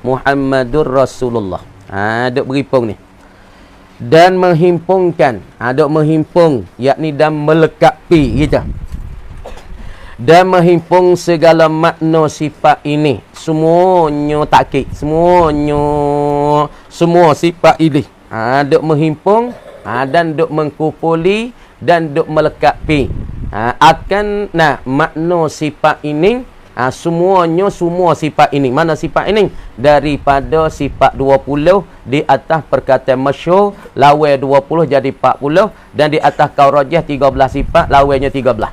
Muhammadur Rasulullah. Duk berhimpung ni. Dan menghimpunkan. Duk menghimpung. Yakni dan melekapi kita. Dan menghimpung segala makna sifat ini. Semuanya takkid. Semua sifat ini. Duk menghimpung. Dan duk mengkupuli. Dan duk melekapi. Akan makna sifat ini. Semua sifat ini. Mana sifat ini? Daripada sifat 20 di atas perkataan masyhur, lawai 20 jadi 40, dan di atas qaul rajih 13 sifat, lawainya 13.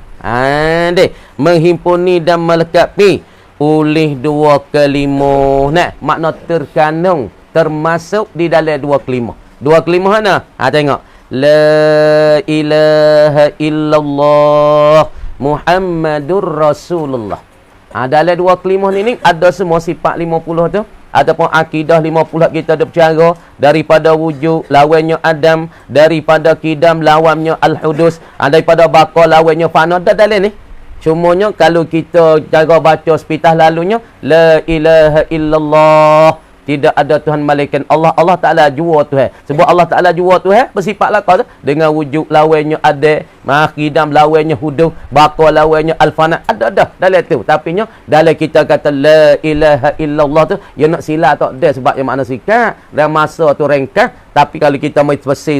Menghimpuni dan melekapi oleh dua kelima. Makna terkandung, termasuk di dalam dua kelima. Dua kelima mana? Tengok. La ilaha illallah Muhammadur Rasulullah. Dalam dua kelimah ni ada semua sifat 50 tu. Ataupun akidah 50 kita ada bercara. Daripada wujud, lawannya Adam. Daripada kidam, lawannya Al-Hudus. Daripada bakar, lawannya Fana. Ada dalam ni. Cumanya kalau kita cara baca sepitah lalunya, La ilaha illallah. Tidak ada Tuhan malaikat Allah. Allah Ta'ala jua Tuhan. Sebab Allah Ta'ala jua Tuhan, bersifat lakar tu. Dengan wujud lawannya ada. Makidam lawannya Huduh. Bakar lawannya Al-Fana. Ada. Dalam tu. Tapi dalam kita kata La ilaha illallah tu, dia nak sila tak ada. Sebab yang makna sikat. Dan masa tu rengkah. Tapi kalau kita mahu bersih.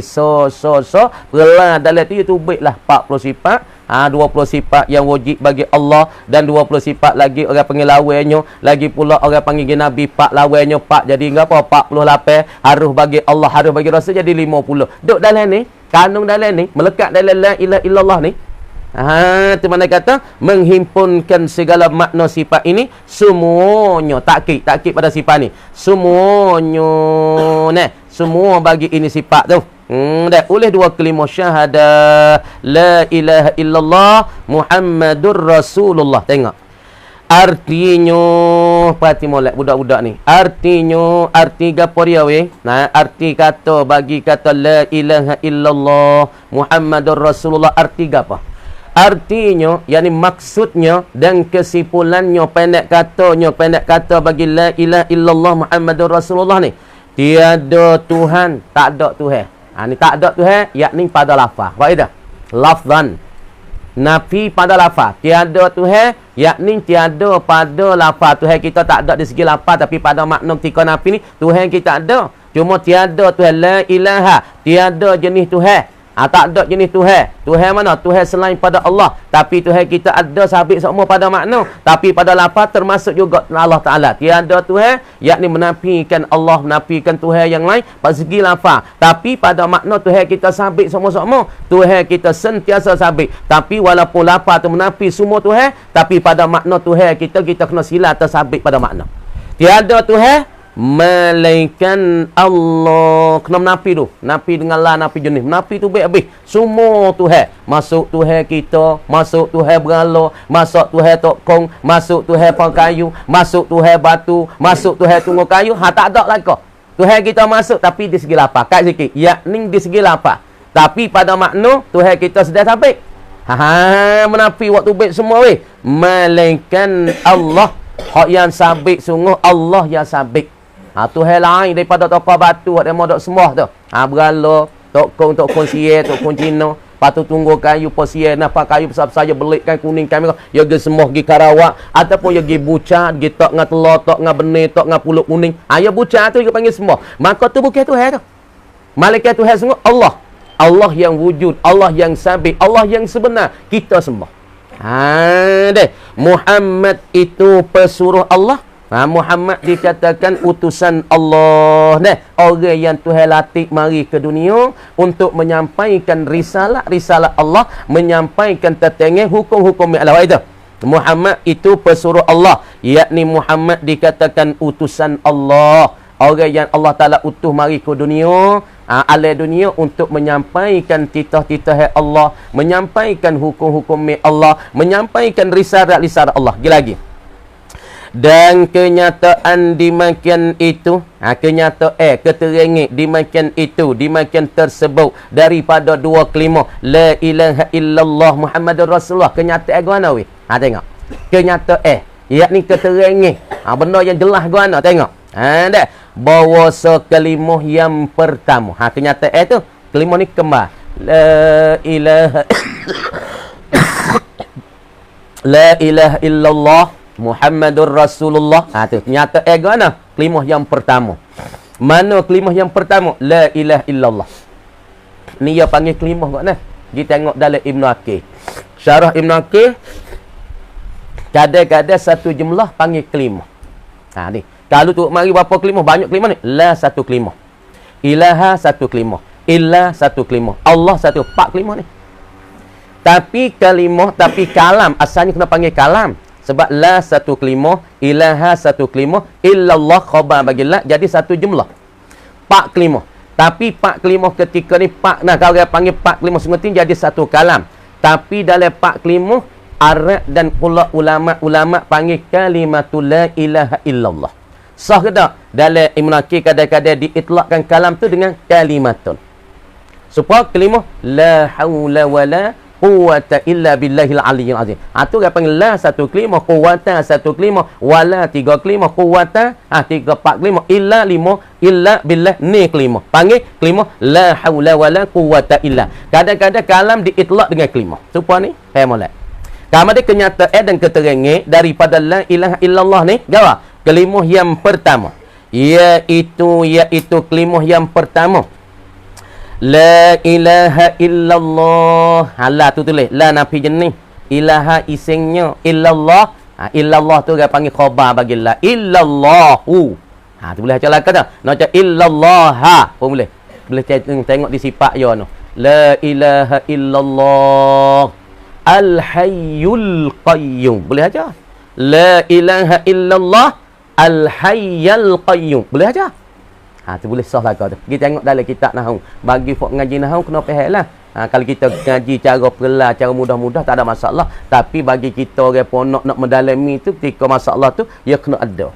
Perlahan dalam tu, itu baiklah 40 sifat. 20 sifat yang wajib bagi Allah. Dan 20 sifat lagi orang panggil lawannya. Lagi pula orang panggil Nabi Pak lawannya Pak. Jadi apa? 48. Harus bagi Allah, harus bagi Rasul, jadi 50. Duk dalam ni, kandung dalam ni, melekat dalam la ilaha illallah ni. Itu mana kata menghimpunkan segala makna sifat ini. Semuanya takkid pada sifat ni. Semuanya semua bagi ini sifat tu. Oleh dua kelima syahadah la ilaha illallah Muhammadur Rasulullah. Tengok artinya, perhati molek budak-budak ni. Arti gapo dia weh? Arti kata bagi kata la ilaha illallah Muhammadur Rasulullah, arti gapo? Artinya, yakni maksudnya dan kesimpulannya, pendek kata bagi la ilaha illallah Muhammadur Rasulullah ni, tiada Tuhan, tak ada Tuhan. Ni tak ada Tuhan, yakni pada lafaz. Faedah lafzan, nafi pada lafaz. Tiada Tuhan, yakni tiada pada lafaz. Tuhan kita tak ada di segi lafaz, tapi pada makna ketika nafi ni Tuhan kita ada. Cuma tiada Tuhan, la ilaha, tiada jenis Tuhan. Tak ada jenis Tuhan. Tuhan mana? Tuhan selain pada Allah. Tapi Tuhan kita ada sabit semua pada makna. Tapi pada lafaz termasuk juga Allah Ta'ala. Tiada Tuhan, yakni menafikan Allah, menafikan Tuhan yang lain pada segi lafaz. Tapi pada makna Tuhan kita sabit semua-semua. Tuhan kita sentiasa sabit. Tapi walaupun lafaz tu menafi semua Tuhan, tapi pada makna Tuhan kita kena sila tersabit pada makna. Tiada Tuhan malaikan Allah. Kena menafi tu. Nafi dengan la, nafi jenis. Menafi tu baik habis. Semua Tuhan. Masuk Tuhan kita. Masuk Tuhan berala. Masuk Tuhan tokong. Masuk Tuhan pangkayu. Masuk Tuhan batu. Masuk Tuhan tunggu kayu. Tak ada lagi. Tuhan kita masuk tapi di segi lapar. Kat sikit. Yakni di segi lapar. Tapi pada makna Tuhan kita sudah sampai. Menafi waktu baik semua weh. Malaikan Allah. Hak yang sabit sungguh Allah yang sabit. Tuhan lain daripada tokoh batu hak demo dok sembah tu. Berala, tokong siye, tokong Cina, patu tunggu kayu posie, napa kayu besar saja belikkan kuning kami. Ya ge sembah gi Karawak ataupun ya gi buca, gi tok ngah telur, tok ngah benih, tok ngah pulut kuning. Ya buca tu juga panggil sembah. Maka tu bukan Tuhan tu. Malaikat Tuhan sungguh Allah. Allah yang wujud, Allah yang sabit, Allah yang sebenar. Kita sembah. Muhammad itu pesuruh Allah. Muhammad dikatakan utusan Allah. Orang yang Tuhan latih mari ke dunia untuk menyampaikan risalah Allah, menyampaikan tetengah hukum-hukum Allah. Itu Muhammad itu pesuruh Allah, yakni Muhammad dikatakan utusan Allah. Orang yang Allah Ta'ala utuh mari ke dunia, ala dunia untuk menyampaikan titah-titah Allah, menyampaikan hukum-hukum Allah, menyampaikan risalah Allah. Lagi. Dan kenyataan dimakian itu, keterangan dimakian itu, dimakian tersebut daripada dua kelima la ilaha illallah Muhammadur Rasulullah. Kenyataan mana weh? Tengok. Kenyataan yakni keterangan Benda yang jelas gua nak tengok. Dah. Bawa kelimah yang pertama. Kenyataan tu kelimah ni kembar. La ilaha La ilaha illallah Muhammadur Rasulullah. Tu nyata gana kelimah yang pertama. Mana kelimah yang pertama? La ilaha illallah. Ni dia panggil kelimah kau nah. Kita tengok dalam Ibn Aqil. Syarah Ibn Aqil kadang-kadang satu jumlah panggil kelimah. Ni. Kalau tu mari berapa kelimah? Banyak kelimah ni. La satu kelimah. Ilaha satu kelimah. Illa satu kelimah. Allah satu. 4 kelimah ni. Tapi kalimah, tapi kalam. Asalnya kena panggil kalam. Sebab la satu kelimah, ilaha satu kelimah, illallah khabar bagi la. Jadi satu jumlah. 4 kelimah. Tapi 4 kelimah ketika ni, kalau dia panggil 4 kelimah sengatin jadi satu kalam. Tapi dalam 4 kelimah, Arab dan pula ulama' panggil kalimatul la ilaha illallah. Sah ke tak? Dalam Ibn Aqil kadang-kadang diitlakkan kalam tu dengan kalimatun. Supaya kelimah la hawla wa la quwwata illa billahil aliyyil azim. Tu dia panggil la satu kelimah, quwwata satu kelimah, wala 3 kelimah, quwwata 3 4 kelimah, illa 5, illa billah ni kelimah. Panggil kelimah la haula wala quwwata illa. Kadang-kadang kalam diitlak dengan kelimah. Supaya ni faham molek. Kamu ada kenyataan dan keterangan daripada la ilaha illallah ni, gawa kelimah yang pertama. Iaitu kelimah yang pertama. La ilaha illallah. La tu tulis. La nafi jenis. Ilaha isingnya. Illallah. Illallah tu dia panggil khabar bagi la. Illallahu. Tu boleh baca laka tak? Nak baca illallaha pun boleh. Boleh tengok di sifat dia tu. La ilaha illallah. Al-hayyul qayyum. Boleh baca. La ilaha illallah. Al-hayyul qayyum. Boleh baca. Tu boleh sah lah kau tu. Kita tengok dalam kitab Nahwu. Bagi folk ngaji Nahwu kena faham lah. Kalau kita ngaji cara perlah, cara mudah-mudah tak ada masalah. Tapi bagi kita orang ponok nak mendalami tu, ketika masalah tu, dia kena ada.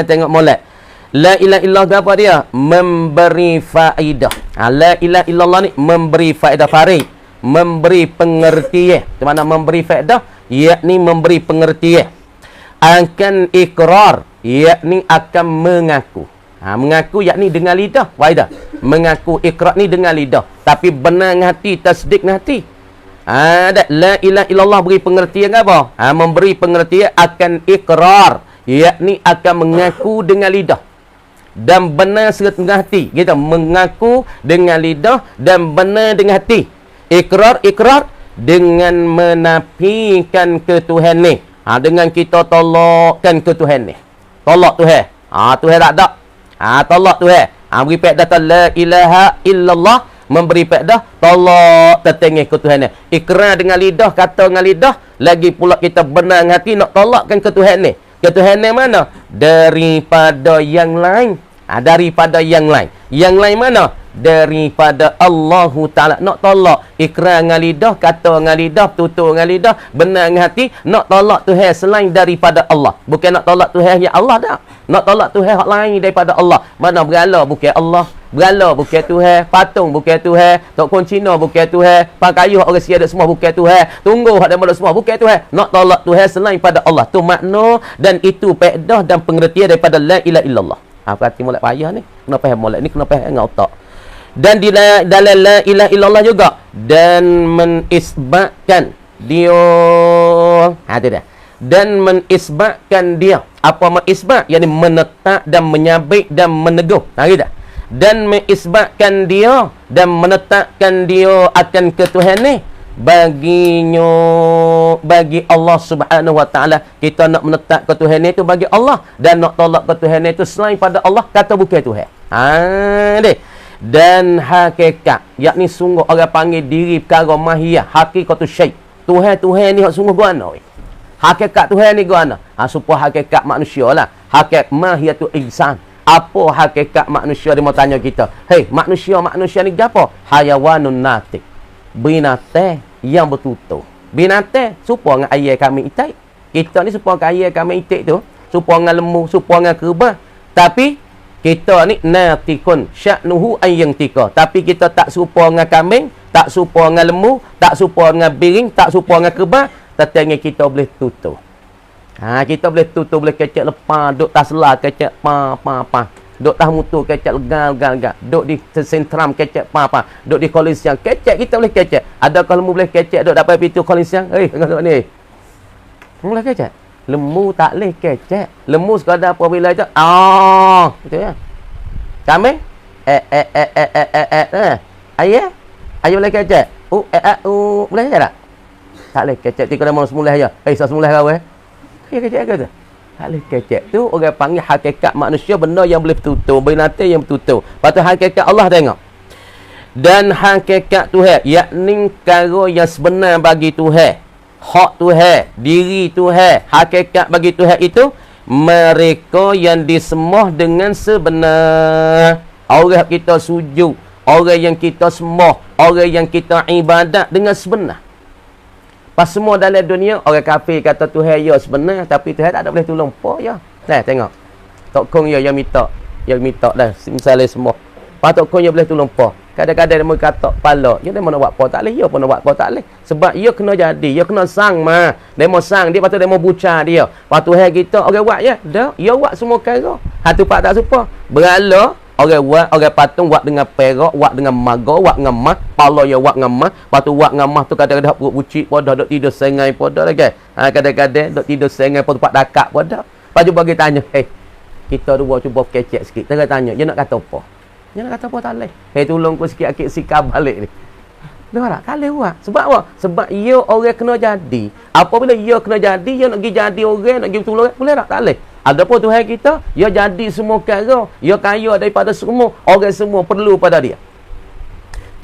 Tengok molek. La ilaha illallah apa dia? Memberi faedah. La ilaha illallah ni memberi faedah farid. Memberi pengertian. Di mana memberi faedah? Yakni memberi pengertian. Akan ikrar. Yakni akan mengaku. Mengaku yakni dengan lidah. Waidah. Mengaku ikrar ni dengan lidah. Tapi benar dengan hati, tasdik dengan hati. La ilaha illallah beri pengertian apa? Memberi pengertian akan ikrar. Yakni akan mengaku dengan lidah. Dan benar serta dengan hati. Kita mengaku dengan lidah dan benar dengan hati. Ikrar dengan menafikan ketuhanan ni. Dengan kita tolakkan ketuhanan ni. Tolak Tuhan. Tuhan tak ada. Tolak Tuhan. Beri faedah la ilaha illallah. Memberi faedah tolak tertengah ketuhanan. Ikrar dengan lidah, kata dengan lidah. Lagi pula kita benar dengan hati nak tolakkan ketuhanan ni. Ketuhanan mana? Daripada yang lain. Daripada yang lain. Yang lain mana? Daripada Allah Ta'ala. Nak tolak ikrar dengan lidah, kata dengan lidah, tutur dengan lidah, benar dengan hati. Nak tolak Tuhan selain daripada Allah. Bukan nak tolak Tuhan yang Allah tak. Nak tolak Tuhan yang lain daripada Allah. Mana berala bukan Allah, berala bukan Tuhan, patung bukan Tuhan, tok kon Cina bukan Tuhan, pakaian orang siada semua bukan Tuhan, tunggu hak dan semua bukan Tuhan. Nak tolak Tuhan selain pada Allah. Tu makna dan itu faedah dan pengertian daripada la ilaha illallah. Perhati molek payah ni. Kena faham molek ni, kena faham dengan otak. Dan di dalam la ilaha illallah juga. Dan menisbatkan dia. Tu dah. Dan menisbatkan dia. Apa menisbat? Yang menetap dan menyabik dan meneguh. Gitu dah. Dan menisbatkan dia. Dan menetapkan dia akan ketuhanan ni. Baginya, bagi Allah Subhanahu Wa Ta'ala. Kita nak menetap ketuhanan itu bagi Allah. Dan nak tolak ketuhanan itu selain pada Allah. Kata bukan Tuhan. Deh. Dan hakikat, yakni sungguh orang panggil diri perkara mahiyah, hakikatul syai'. Tuhan ni sungguh guana. Hakikat Tuhan ni guana. Supaya hakikat manusia lah. Hakikat mahiyatul insan. Apa hakikat manusia? Dia mau tanya kita. Hei, manusia ni apa? Hayawanun natik. Binatang yang bertutur. Binatang supaya dengan ayat kami itik. Kita ni supaya dengan ayat kami itik tu. Supaya dengan lembu, supaya dengan kerbau. Tapi kita ni natikun sya'nuhu ayyang tika. Tapi kita tak serupa dengan kambing, tak serupa dengan lembu, tak serupa dengan biring, tak serupa dengan kerbau, tetapi kita boleh tutur. Kita boleh tutup, boleh kecek lepas, duk tas selah kecek pa. Duk tas mutu kecek legal. Duk di sentram kecek pa. Duk di kolin siang kecek, kita boleh kecek. Adakah lembu boleh kecek duk dapat pintu kolin siang? Tengok ni. Boleh kecek. Lembu tak boleh kecek. Lembu sekadar apabila je. Gitu ya. Kambing? Ayah? Ayah boleh kecek? Boleh kecek tak? Tak boleh kecek. Tiga nama semula aja. Semula kau Ayah kecek ke tu? Tak boleh kecek. Tu orang panggil hakikat manusia, benda yang boleh bertutur. Binatang yang bertutur. Lepas tu hakikat Allah tengok. Dan hakikat Tuhan, yakni perkara yang sebenar bagi Tuhan. Hak Tuhan, diri Tuhan, hakikat bagi Tuhan itu mereka yang disembah dengan sebenar. Orang kita sujud, orang yang kita sembah, orang yang kita ibadat dengan sebenar. Pas semua dalam dunia, orang kafir kata Tuhan ya sebenar, tapi Tuhan tak ada boleh tolong apa ya. Nah, tengok. Tok Kong ya yang minta dah misalnya semua. Pas Tok Kong ya boleh tolong apa. Kadang-kadang dia kata kepala, dia mau nak buat apa tak boleh, dia pun nak buat apa tak boleh. Sebab dia kena jadi, dia kena sang mah. Dia mau sang, dia patut dia mau buca dia. Pas Tuhan kita orang buat ya, dah, dia buat semua perkara. Hatu pak tak suka. Berala orang buat, orang patung buat dengan perak, buat dengan mago, buat dengan mah, pala ya buat dengan mah, lepas tu buat dengan mah tu kadang-kadang perut bucik pada dok tidur sengai pada lagi. Kadang-kadang dok tidur sengai pada tempat dakak pada. Lepas tu bagi tanya, kita dua cuba kecek sikit. Dia tanya, dia nak kata apa? Dia nak kata apa tak leh? Tolong aku sikit akik sikap balik ni. Dengar tak? Kalih buat. Sebab apa? Sebab ia orang kena jadi. Apabila ia kena jadi, ia nak pergi jadi orang, nak pergi betul orang, boleh tak? Tak leh. Adapun Tuhan kita, dia jadi semua perkara, dia kaya daripada semua, orang semua perlu pada dia.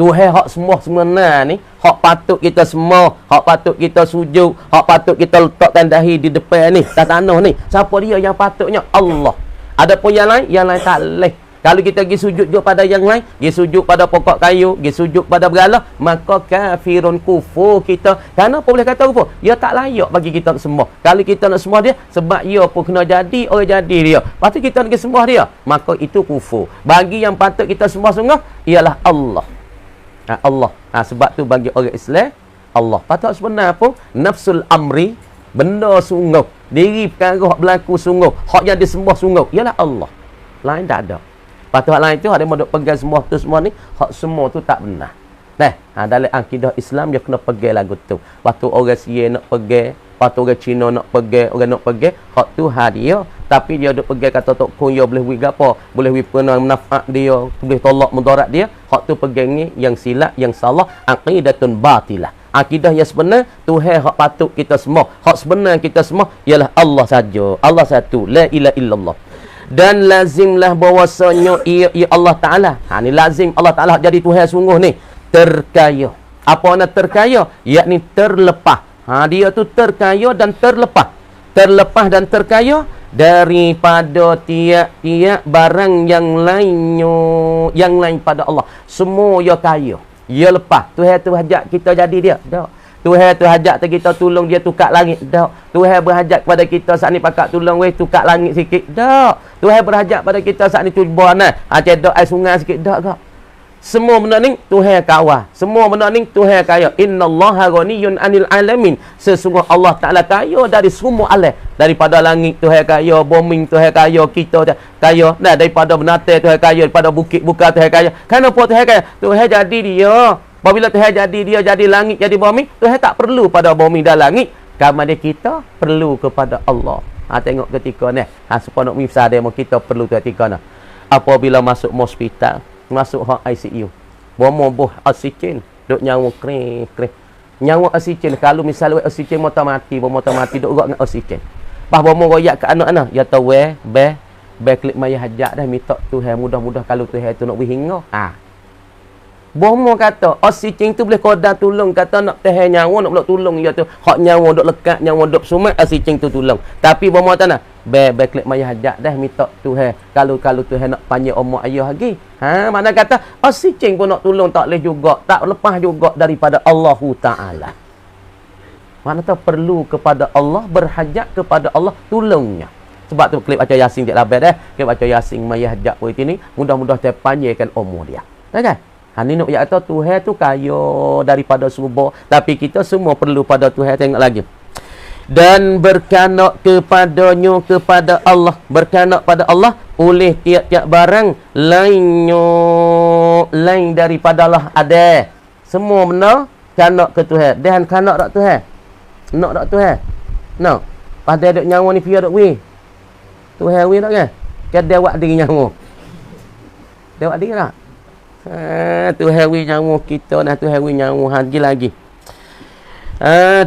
Tuhan hak semua sebenar ni, hak patut kita semua, hak patut kita sujud, hak patut kita letakkan dahi di depan ni, atas tanah ni. Siapa dia yang patutnya? Allah. Adapun yang lain tak leh. Kalau kita pergi sujud je pada yang lain, pergi sujud pada pokok kayu, pergi sujud pada berhala, maka kafirun kufur kita. Kerana apa boleh kata kufur? Dia tak layak bagi kita nak sembah. Kalau kita nak sembah dia, sebab dia pun kena jadi, orang jadi dia. Lepas tu kita nak pergi sembah dia, maka itu kufur. Bagi yang patut kita sembah sungguh, ialah Allah. Allah. Sebab tu bagi orang Islam, Allah. Patut sebenar pun, nafsul amri, benda sungguh. Diri perkara berlaku sungguh. Hak yang disembah sungguh, ialah Allah. Lain tak ada. Lepas tu hak lain tu, ada yang duk pegang semua tu semua ni, hak semua tu tak benar. Dalam akidah Islam, dia kena pegang lagu tu. Lepas tu orang Sia nak pegang, lepas tu orang Cina nak pegang, orang nak pegang, hak tu dia. Tapi dia duk pegang kata Tok Kong, dia boleh wih apa? Boleh wih pernah manfaat dia, boleh tolak mudarat dia. Hak tu pegang ni, yang silap, yang salah, aqidatun batilah. Akidah yang sebenar, Tuhan hak patut kita semua. Hak sebenar kita semua, ialah Allah saja. Allah satu, la ilaha illallah. Dan lazimlah bahwasanya ia Allah Ta'ala. Ni lazim Allah Ta'ala jadi Tuhan sungguh ni. Terkaya. Apa nak terkaya? Yakni terlepas. Dia tu terkaya dan terlepas. Terlepas dan terkaya daripada tiap-tiap barang yang lainnya. Yang lain pada Allah. Semua ia kaya. Ia lepas. Tuhan tu hajat kita jadi dia. Tak. Tuhan tu hajat kita tolong dia tukar langit. Tak. Tuhan berhajat kepada kita saat ni pakat tolong tukar langit sikit. Tak. Tuhan berhajat pada kita saat ni cuba cedok air sungai sikit. Tak. Semua benda ni Tuhan kawal. Semua benda ni Tuhan kaya. Innallaha ghaniyun 'anil 'alamin. Sesungguhnya Allah Taala kaya dari semua alam. Daripada langit Tuhan kaya, bumi Tuhan kaya, kita kaya. Daripada binatang Tuhan kaya, daripada bukit bukan Tuhan kaya. Kenapa Tuhan kaya? Tuhan jadi dia. Apabila Tuhan jadi dia, jadi langit, jadi bumi, Tuhan tak perlu pada bumi dan langit. Kemudian kita perlu kepada Allah. Tengok ketika ni. Supaya nak misal demo kita perlu ketika ni. Apabila masuk hospital, masuk ICU. Bomo oksigen, duk nyawa kering. Nyawa oksigen, kalau misalnya oksigen motor mati, duk urat dengan oksigen. Pas bomo royak ke anak-anak, ya tahu klik maya hajat dah minta Tuhan mudah-mudah kalau Tuhan tu nak berhingga. Bomo kata, oksigen tu boleh kodar tolong. Kata nak tahan nyawa, nak boleh tolong dia tu. Hak nyawa duk lekat, nyawa duk sumat, oksigen tu tolong. Tapi bomo kata nak, klik maya hajat dah minta Tuhan. Kalau Tuhan nak panjang umur ayah lagi. Mana kata, oksigen pun nak tolong tak boleh juga. Tak lepas juga daripada Allah Ta'ala. Mana tahu perlu kepada Allah, berhajat kepada Allah, tolongnya. Sebab tu klip baca Yasin dia label dah. Klip baca Yasin maya hajat pun ini, mudah-mudah dia panjangkan umur dia. Kan? Ni nak kata Tuhan tu kaya daripada semua. Tapi kita semua perlu pada Tuhan. Tengok lagi. dan berkanak kepadanya kepada Allah, berkanak pada Allah oleh tiap-tiap barang lainnya, lain daripada Allah ada. Semua benda kanak ke Tuhan. Dan kanak tak Tuhan? Nak tak Tuhan? Nak. Pada duk nyawa ni pia duk wi. Tuhan wi tak ke? Kan dia buat diri nyawa. Dia buat diri tak? Tuhan wi nyawa kita dah, Tuhan wi nyawa lagi.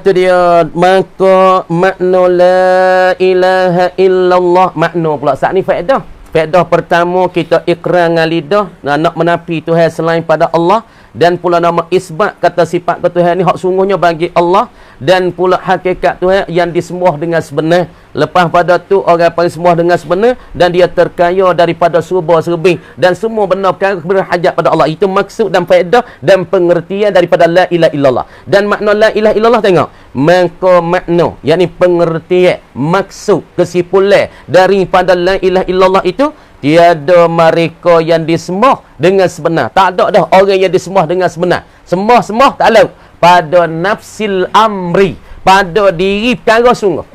Tu dia. Maka makna la ilaha illallah, makna pula saat ni faedah. Faedah pertama, kita ikrar dengan lidah nak menafi Tuhan selain pada Allah, dan pula nama isbat kata sifat ke Tuhan ni hak sungguhnya bagi Allah, dan pula hakikat Tuhan yang disembah dengan sebenar. Lepas pada tu orang panggil sembah dengan sebenar, dan dia terkaya daripada serba-serbi dan semua benda perkara berhajat pada Allah. Itu maksud dan faedah dan pengertian daripada la ilaha illallah. Dan makna la ilaha illallah, tengok, maka makna yakni pengertian, maksud, kesimpulan daripada la ilaha illallah itu, tiada mereka yang disembah dengan sebenar. Tak ada dah orang yang disembah dengan sebenar. Sembah-sembah tak lalu pada nafsil amri, pada diri perkara sungguh,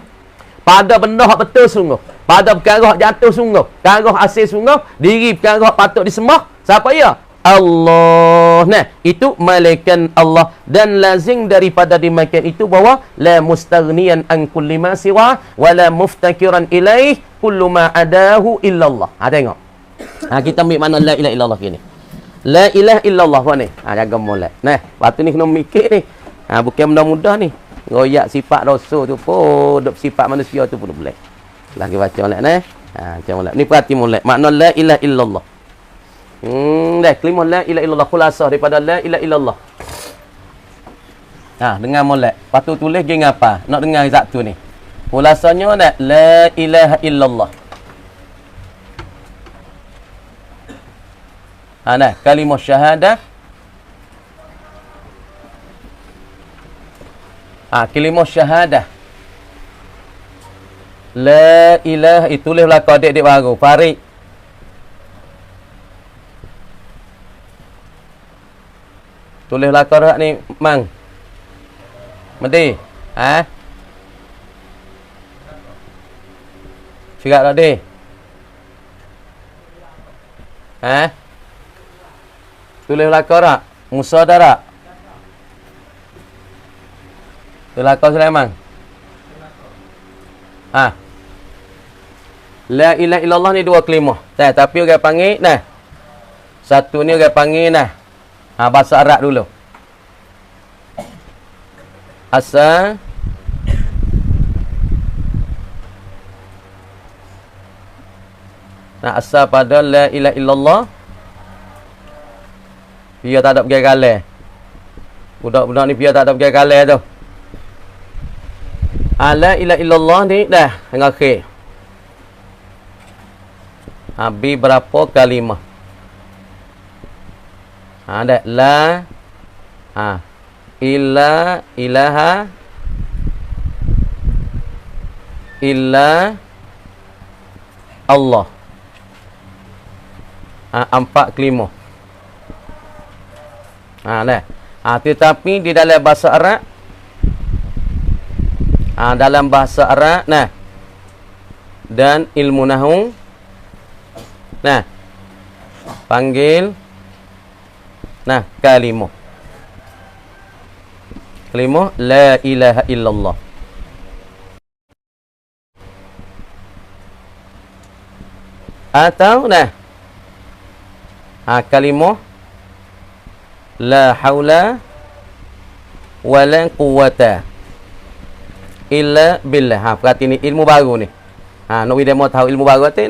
pada benda hak betul sungguh, pada perkara hak jatuh sungguh, perkara asal sungguh, diri perkara hak patut disembah. Siapa ya? Allah. Nah, itu malaikat Allah, dan lazim daripada dimakan itu bahawa la mustaghniyan an kulli ma siwa wa la muftakiran ilaih kullu ma adahu illallah. Tengok. Kita ambil mana la ilaha illallah ni. La ilaha illallah ni. Jaga molek. Nah, waktu ni kena mikir ni. Bukan benda mudah ni. Royak sifat dosa tu pun, duk sifat manusia tu pun boleh. Lagi baca molek nah. Macam molek. Ni perhati molek. Makna la ilaha illallah. Dah kalimah la ilaha illallah, khulasah daripada la ilaha illallah. Dengar molek. Patu tulis geng apa? Nak dengar satu ni. Khulasanya dah la ilaha illallah. Nah, kalimah syahadah. Kalimah syahadah. La ilaha, tulis belakang adik-adik baru. Farid. Tulis belakang ni, Mang. Medi. Siap tak, Dek? Tulis belakang tak? Musa dah tak? Tulis belakang Sulaiman. La ilaha illallah ni dua kalimah. Tapi orang panggil, satu ni orang panggil, bahasa Arab dulu. Asal asal pada la ilaha illallah, dia tak ada pergi kalah. Budak-budak ni dia tak ada pergi kalah tu. La ilaha illallah ni dah hang akhir. Habis berapa kalimah? Ada la ilaha illa Allah. Empat kalimah. Tetapi di dalam bahasa Arab, dalam bahasa Arab, dan ilmu nahwu, panggil kalimah. Kalimah la ilaha illallah. Atau kalimah la haula wala quwata illa billah. Perhati ni ilmu baru ni. Nak kita mau tahu ilmu baru tu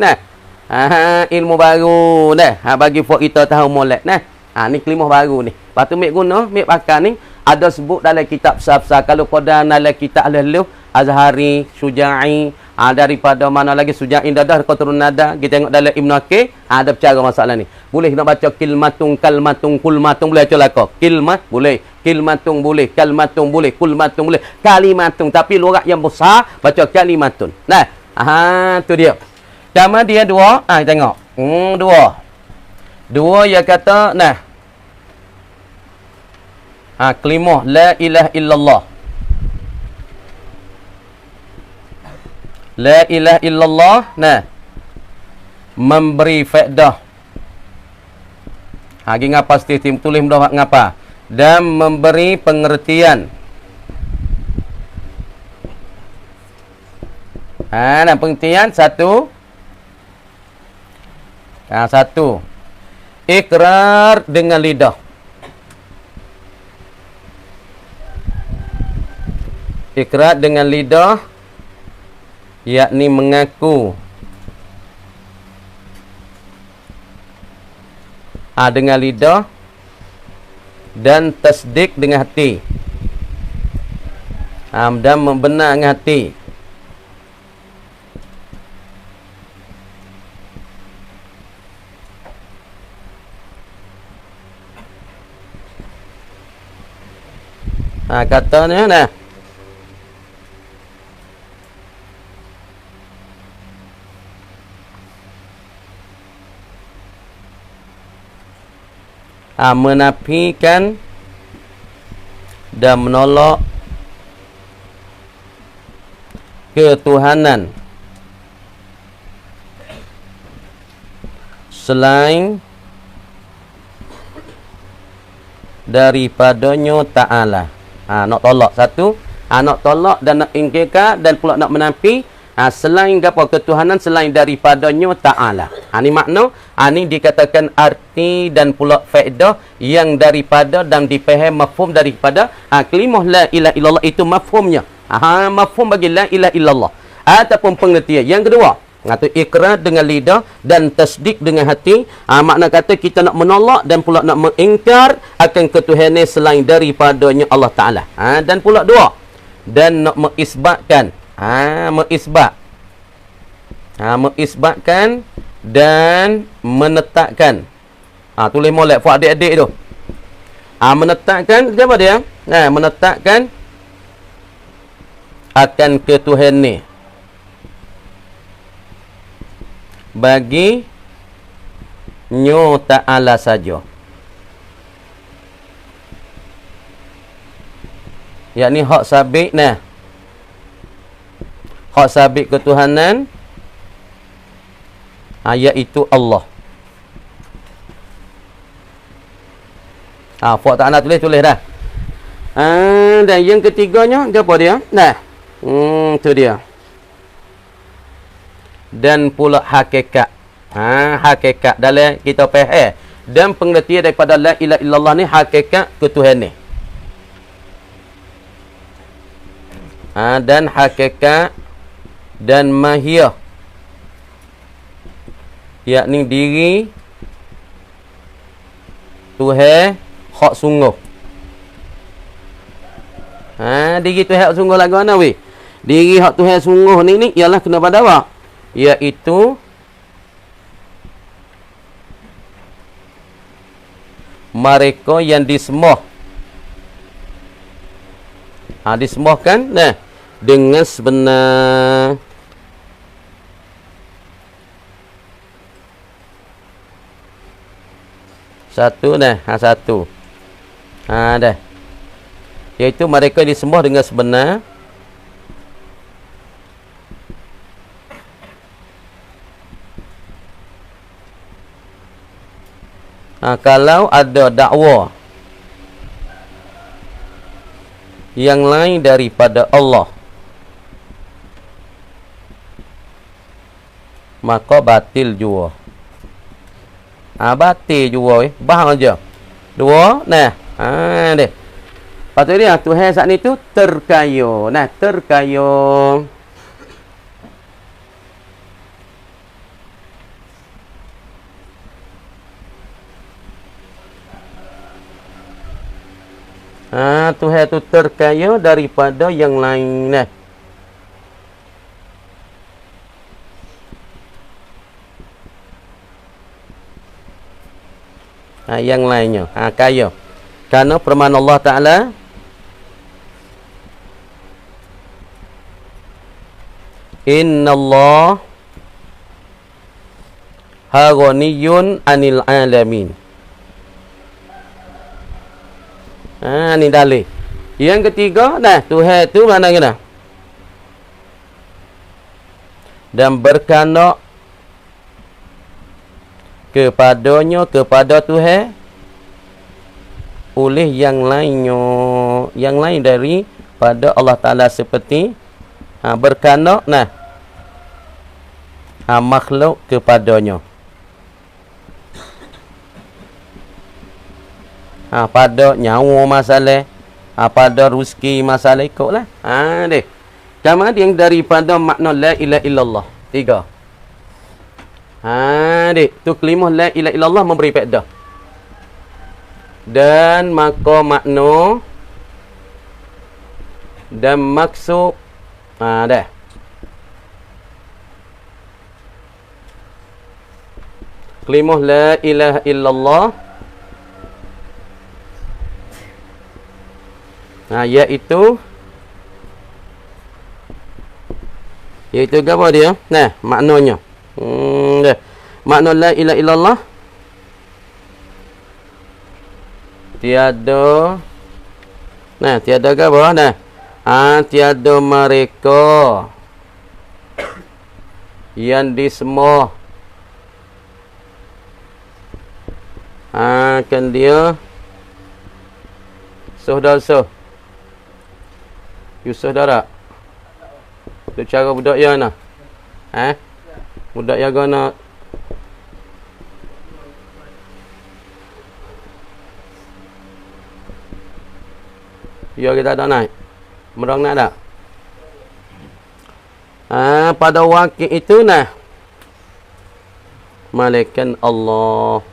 ilmu baru bagi fok kita tahu molek ni kalimah baru ni. Lepas tu mik guna, mik pakai ni, ada sebut dalam kitab besar-besar. Kalau pada dalam kitab Al-Luh, Azhari, Syuja'i, daripada mana lagi Syuja'i dadah Qatrun Nada, kita tengok dalam Ibn Aqil, ada bercara masalah ni. Boleh nak baca kilmatun, kalmatun, kulmatun, boleh baca laka. Kilmat boleh, kilmatun boleh, kalmatun boleh, kulmatun boleh, kalimatun, tapi lurat yang besar baca kalimatun. Tu dia. Sama dia dua, tengok. Dua yang kata kalimah la ilaha illallah. La ilaha illallah, nah, memberi faedah. Hagi ngapa tim tulis dah ngapa? Dan memberi pengertian. Dan pengertian satu. Satu. Ikrar dengan lidah. Ikrar dengan lidah, yakni mengaku dengan lidah dan tasdik dengan hati. Dan membenar dengan hati. Katanya nah. Menafikan dan menolak ketuhanan selain daripadanya Ta'ala. Nak tolak satu, nak tolak dan nak ingkirkan dan pula nak menafi selain apa ketuhanan selain daripadanya Ta'ala. Ni makna, ni dikatakan arti dan pula faedah yang daripada dan dipahami mafhum daripada kalimah la ilaha illallah itu mafhumnya. Mafhum bagi la ilaha illallah ataupun pengertian. Yang kedua, ngatu ikrar dengan lidah dan tasdik dengan hati. Makna kata kita nak menolak dan pula nak mengingkar akan ketuhanan selain daripadanya Allah Ta'ala. Dan pula dua, dan nak mengisbatkan mengisbatkan dan menetapkan. Tulis molek for adik-adik tu. Menetapkan apa dia? Menetapkan akan ketuhanan bagi nyo Ta'ala saja. Yakni hak sabit nah. Hak sabit ketuhanan iaitu Allah. Fak tak nak tulis dah. Dan yang ketiganya apa dia? Nah. Tu dia. Dan pula hakikat. Hakikat dalam kita faham dan pengertian daripada la ilaha illallah ni hakikat ketuhanan. Dan hakikat dan mahiyah, yakni diri Tuhan hak sungguh. Diri Tuhan hak sungguh lagu mana weh? Diri hak Tuhan sungguh ni ialah kena pada apa? Iaitu mereka yang disembah. Disembahkan nah dengan sebenar. Satu dah, satu. Dah. Iaitu mereka disembah dengan sebenar. Kalau ada dakwa yang lain daripada Allah, maka batil jua. Batil jua Faham aja. Dua, nah. Deh. Patut dia Tuhan saat ni tu terkaya. Nah, terkaya. Tuhan tu terkaya daripada yang lain. Nah. Yang lainnya kaya. Karena firman Allah Ta'ala, Innallaha ghaniyun 'anil 'alamin. Ni dalil. Yang ketiga, Tuhan tu mana kena? dan berkandak kepadanya, kepada Tuhan, oleh yang lainnya, yang lain daripada Allah Ta'ala, seperti berkandak makhluk kepadanya. Pada nyawa masalah, pada rezeki masalah, ikutlah. Deh. Kemudian daripada makna la ilaha illallah. 3. Dek, tu kalimah la ilaha illallah memberi faedah. Dan maka makna dan maksud dah. Kalimah la ilaha illallah iaitu apa dia? Maknanya. Makna la ilaha illallah tiada ke apa? Tiada mereka yang disembah kan dia saudara. You saudara. Tu cara budak ya nah. Budak ya gana. Ya kita tak naik. Merang nak tak? Pada waktu itu malaikat Allah.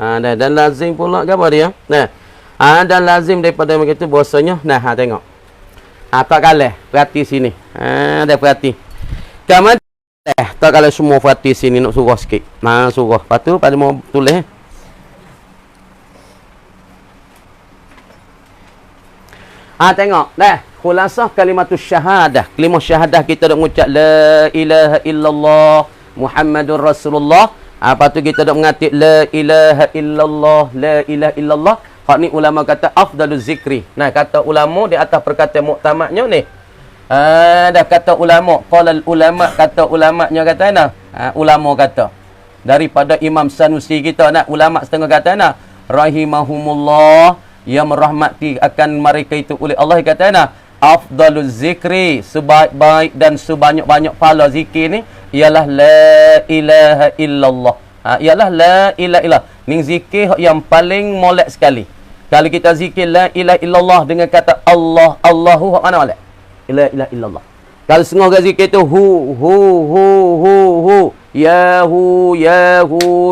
Dan lazim pula ke apa dia? Dan lazim daripada begitu bahasanya. Tengok. Tak kalah. Perhati sini. Dah perhati. Kemudian tak kalau semua perhati sini nak surah sikit. Surah. Lepas tu pada mau tulis. Tengok. Khulasah kalimatus syahadah. Kalimah syahadah kita dah mengucap la ilaha illallah Muhammadur Rasulullah. Lepas tu kita dah mengatik la ilaha illallah, la ilaha illallah. Hak ni ulama kata afdaluz zikri. Kata ulama di atas perkataan muktamadnya ni. Dah kata ulama, qalal ulama, kata ulamanya kata ulama kata. Daripada Imam Sanusi kita ulama setengah kata rahimahumullah, yang merahmati akan mereka itu oleh Allah, kata afdaluz zikri, sebaik-baik dan sebanyak-banyak pahala zikir ni ialah la ilaha illallah. Ialah la ilaha illallah. Ni zikir yang paling molek sekali. Kalau kita zikir la ilaha illallah dengan kata Allah, Allahu, mana molek? La ilaha illallah. Kalau setengah orang zikir tu hu,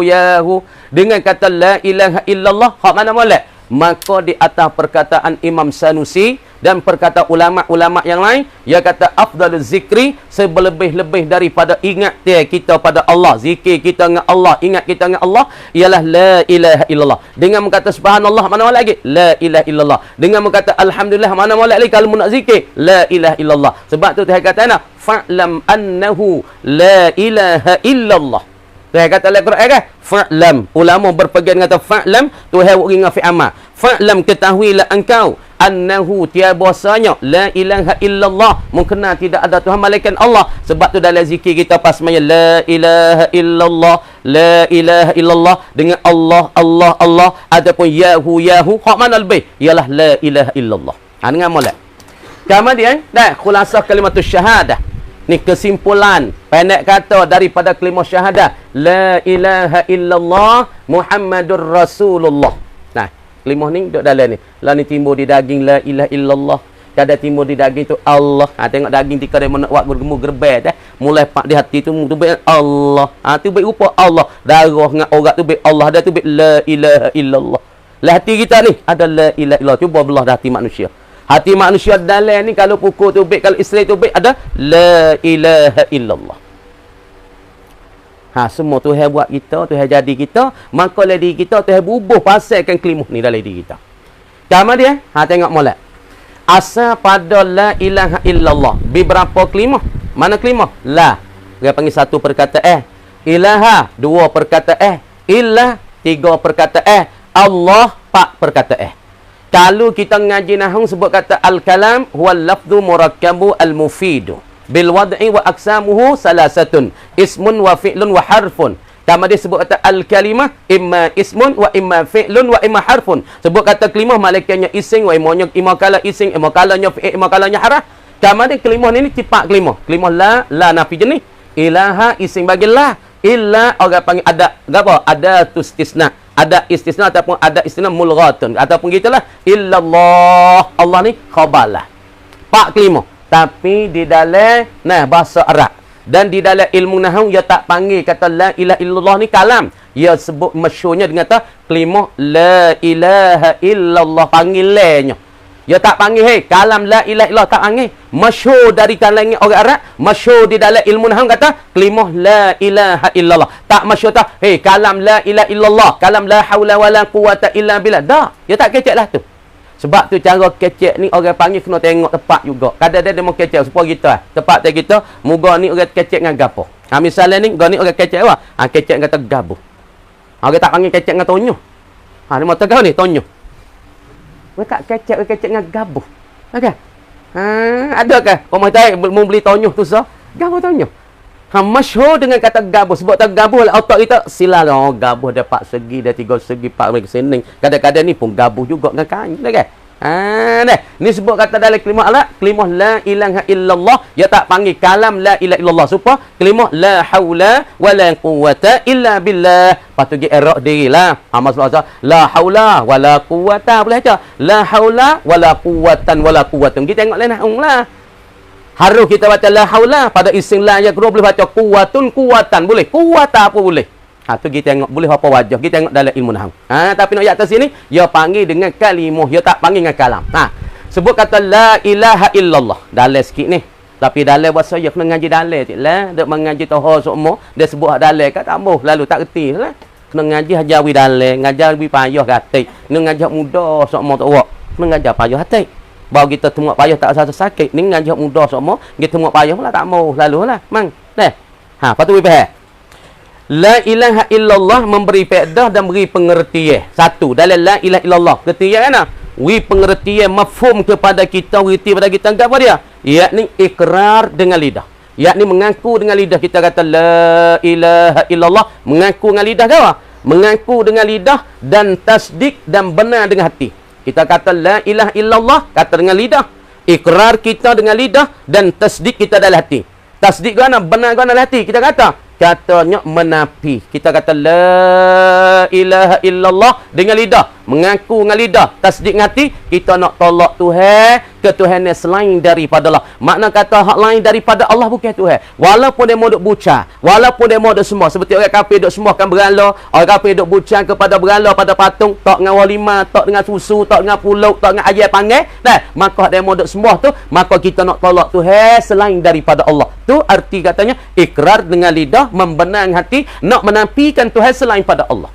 yahu. Dengan kata la ilaha illallah, hak mana molek? Maka di atas perkataan Imam Sanusi dan perkataan ulama-ulama yang lain, dia kata afdaluz zikri, sebelebih-lebih daripada ingat kita pada Allah, zikir kita dengan Allah, ingat kita dengan Allah, ialah la ilaha illallah. Dengan berkata subhanallah, mana molek lagi? La ilaha illallah. Dengan berkata alhamdulillah, mana molek lagi kalau nak zikir? La ilaha illallah. Sebab tu dia kata fa'lam annahu la ilaha illallah. Tuhan kata dalam Quran kan? Fa'lam. Ulama berpegang kata fa'lam, Tuhan buat dengan fi amal. Fa'lam, ketahuilah engkau annahu tiabasanya la ilaha illallah, mungkena tidak ada Tuhan malaikat Allah. Sebab tu dalam zikir kita pas maya la ilaha illallah, la ilaha illallah dengan Allah, Allah, Allah. Adapun yahu, hak mana lebih? Ialah la ilaha illallah. Dengan molek. Kemudian khulasah kalimatus syahadah. Ni kesimpulan pendek kata daripada kalimah syahadah la ilaha illallah Muhammadur Rasulullah. Kalimah ni duduk dalam ni. Lah ni timbul di daging la ilaha illallah. Kada timbul di daging tu Allah. Tengok daging tika dia nak buat bergemu gerbel mulai pak di hati tu baik Allah. Tu baik rupa Allah. Darah dengan orang tu baik Allah. Dia tu baik la ilaha illallah. Lah hati kita ni ada la ilaha illallah. Cuba belah hati manusia. Hati manusia dalam ni kalau pukul tu baik, kalau Islam tu baik, ada la ilaha illallah. Semua Tuhan buat kita, Tuhan jadi kita, maka lah diri kita Tuhan bubuh pasalkan kelimah ni dalam diri kita. Kemudian tengok molek. Asal pada la ilaha illallah beberapa kelimah? Mana kelimah? La. Dia panggil satu perkataan. Ilaha, dua perkataan. Ilah, tiga perkataan. Allah, empat perkataan. Kalau kita ngaji nahwu sebut kata al-kalam huwa al-lafdhu murakkabu al-mufidu bil wad'i wa aqsamuhu salasatun ismun wa fi'lun wa harfun. Tama dia sebut kata al-kalimah imma ismun wa imma fi'lun wa imma harfun. Sebut kata kalimah malaikannya ising wa imma kala ising, imma kalanya fi'il, imma kalanya harf. Tama dia kalimah ni tipak kalimah. Kalimah la nafi jenis. Ilaha ising bagi la. Illa orang panggil ada apa? Ada istisna. Ada istisna ataupun ada istisna mulghatun ataupun gitulah. Illallah. Allah ni khabar lah. Pak kalimah. Tapi di dalam bahasa Arab dan di dalam ilmu nahwu dia tak panggil kata la ilaha illallah ni kalam. Dia sebut masyhurnya dengan kata kalimah la ilaha illallah panggilannya. Dia tak panggil kalam la ilaha illallah, tak panggil. Masyhur dari kalangan orang Arab, masyhur di dalam ilmu nahwu kata kalimah la ilaha illallah. Tak masyhur tak kalam la ilaha illallah, kalam la haula wala quwata illa billah. Dah, dia tak kecek lah tu. Sebab tu cara kecek ni orang panggil kena tengok tepat juga. Kadang-kadang dia mau kecek supaya kita tepat tak kita, muga ni orang kecek dengan gapo. Misalnya ni gani orang kecek apa? Kecek kata gabuh. Orang tak panggil kecek dengan tonyo. Ni mau tegau ni tonyo. Mereka kecek dengan gabuh. Okey. Adakah orang tahu mau beli tonyo tu sah? Gabuh tonyo. Masyhur dengan kata gabuh. Sebab tak gabuh lah otak kita sila gabuh dia 4 segi, dia 3 segi, 4 segi sening. Kadang-kadang ni pun gabuh juga dengan kain. Kan? Ni sebut kata dalam kalimah Allah, kalimah la ilaha illallah, dia tak panggil kalam la ilaha illallah. Supaya kalimah la haula wala quwata illa billah. Patut dia erak dirilah. Maksudnya la haula wala quwata boleh aja. La haula wala quwatan wala quwatun. Kita tengok lain lah. Harus kita baca la haula pada ising la yang kedua boleh baca kuwatun kuwatan boleh. Kuwata apa boleh. Tu kita tengok boleh apa wajah. Kita tengok dalam ilmu nahwu. Tapi nak atas sini dia panggil dengan kalimah, dia tak panggil dengan kalam. Sebut kata la ilaha illallah. Dalam sikit ni. Tapi dalam bahasa dia kena ngaji dalam sikitlah. Dak mengaji tahu semua, dia sebut dalam kat tak mau lalu tak reti lah. Kena ngaji hajawi dalam, ngajar lebih payah gatik. Kena ngajar mudah semua tak buat. Kena ngajar payah hati. Baru kita tengok payah tak rasa sakit. Ni ngajak mudah semua. Kita tengok payah pula tak mau. Lalu lah. Mang. Lepas tu faham. La ilaha illallah memberi faedah dan beri pengertian. Satu. Dalam la ilaha illallah. Ketiga kan? Beri pengertian mafhum kepada kita. Beriti pada kita. Apa dia? Yakni ikrar dengan lidah. Yakni mengaku dengan lidah. Kita kata la ilaha illallah. Mengaku dengan lidah ke apa? Mengaku dengan lidah dan tasdik dan benar dengan hati. Kita kata la ilaha illallah, kata dengan lidah. Ikrar kita dengan lidah dan tasdik kita dalam hati. Tasdik gana benar gana dalam hati. Kita katanya menafi. Kita kata la ilaha illallah dengan lidah, mengaku dengan lidah, tasdik dengan hati. Kita nak tolak Tuhan ke Tuhan yang selain daripada Allah. Makna kata hak lain daripada Allah bukan Tuhan. Walaupun dia mau duk buca, walaupun dia mau duk semua, seperti orang kafir duk semua kan berhala, orang kafir duk buca kepada berhala pada patung, tak dengan walima, tak dengan susu, tak dengan pulau, tak dengan ayat panggil. Maka dia mau duk semua tu, maka kita nak tolak Tuhan selain daripada Allah. Tu arti katanya ikrar dengan lidah, membenarkan hati, nak menafikan Tuhan selain pada Allah.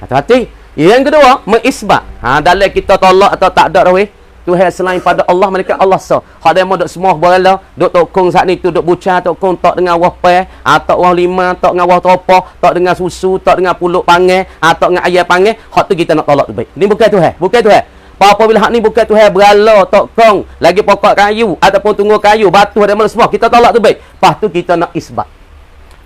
Hati-hati. Yang kedua, mengisbat. Dalam kita tolak atau tak ada dah weh. Tuhan selain pada Allah, mereka Allah sah. Hak dia mau duk semua berhala, duk tokong saat ni tu duk buca, tokong tak dengan wahpai, tak wah lima, tak dengan wah topoh, tak dengan susu, tak dengan puluk panggil, tak dengan ayam panggil. Hak tu kita nak tolak tu baik. Ni bukan Tuhan, bukan Tuhan. Apabila hak ni bukan Tuhan, berhala, tokong, lagi pokok kayu ataupun tunggu kayu, batu ada mana semua, kita tolak tu baik. Lepas tu kita nak isbat.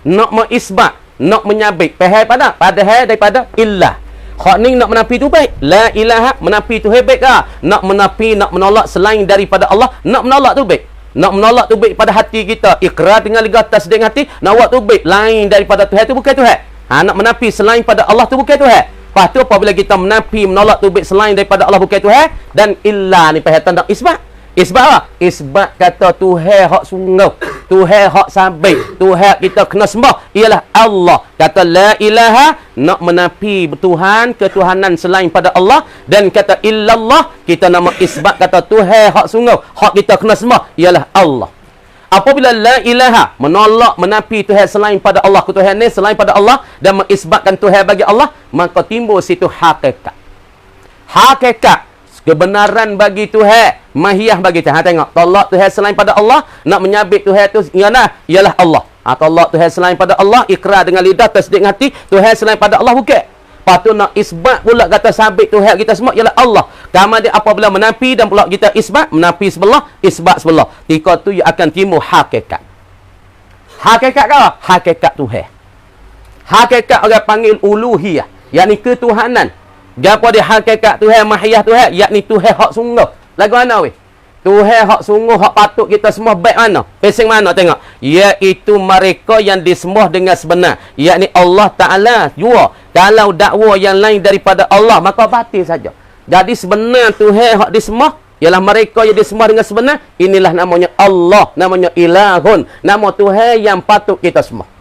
Nak mengisbat, nak menyabik. Padahal daripada illah. Hak ni nak menafi tu baik. La ilaha menafi tu baik ke? Nak menafi, nak menolak selain daripada Allah, nak menolak tu baik. Nak menolak tu baik pada hati kita. Ikrar dengan lidah, tasdik hati, nak buat tu baik. Lain daripada Tuhan tu bukan Tuhan. Nak menafi selain pada Allah tu bukan Tuhan. Lepas tu apabila kita menafi, menolak tu baik selain daripada Allah bukan Tuhan, dan illah ni perhatian tak isbat. Isbat apa? Isbat kata Tuhan hak sungguh, Tuhan hak sabit, Tuhan kita kena sembah ialah Allah. Kata la ilaha, nak menafi Tuhan ketuhanan selain pada Allah, dan kata illallah, kita nak isbat kata Tuhan hak sungguh, hak kita kena sembah ialah Allah. Apabila la ilaha, menolak menafi Tuhan selain pada Allah, ketuhanan selain pada Allah, dan mengisbatkan Tuhan bagi Allah, maka timbul situ hakikat. Hakikat kebenaran bagi Tuhan, mahiyah bagi Tuhan. Tengok, tolak Tuhan selain pada Allah, nak menyabit Tuhan tu ialah Allah. Tolak Tuhan selain pada Allah, ikrar dengan lidah, tasdik hati, Tuhan selain pada Allah bukan. Lepas tu nak isbat pula kata sabit Tuhan kita semua ialah Allah. Kemudian apabila menafi dan pula kita isbat, menafi sebelah, isbat sebelah. Ketika tu ia akan timbul hakikat. Hakikat ke apa? Hakikat Tuhan. Hakikat orang panggil uluhiyah, yakni ketuhanan. Gapo dia hakikat Tuhan, mahiyah Tuhan, yakni Tuhan hak sungguh. Lagu mana weh? Tuhan hak sungguh, hak patut kita semua baik mana? Pesing mana tengok? Iaitu mereka yang disembah dengan sebenar. Yakni Allah Ta'ala jua. Kalau dakwa yang lain daripada Allah, maka batil saja. Jadi sebenar Tuhan hak disembah ialah mereka yang disembah dengan sebenar. Inilah namanya Allah, namanya Ilahun. Nama Tuhan yang patut kita sembah.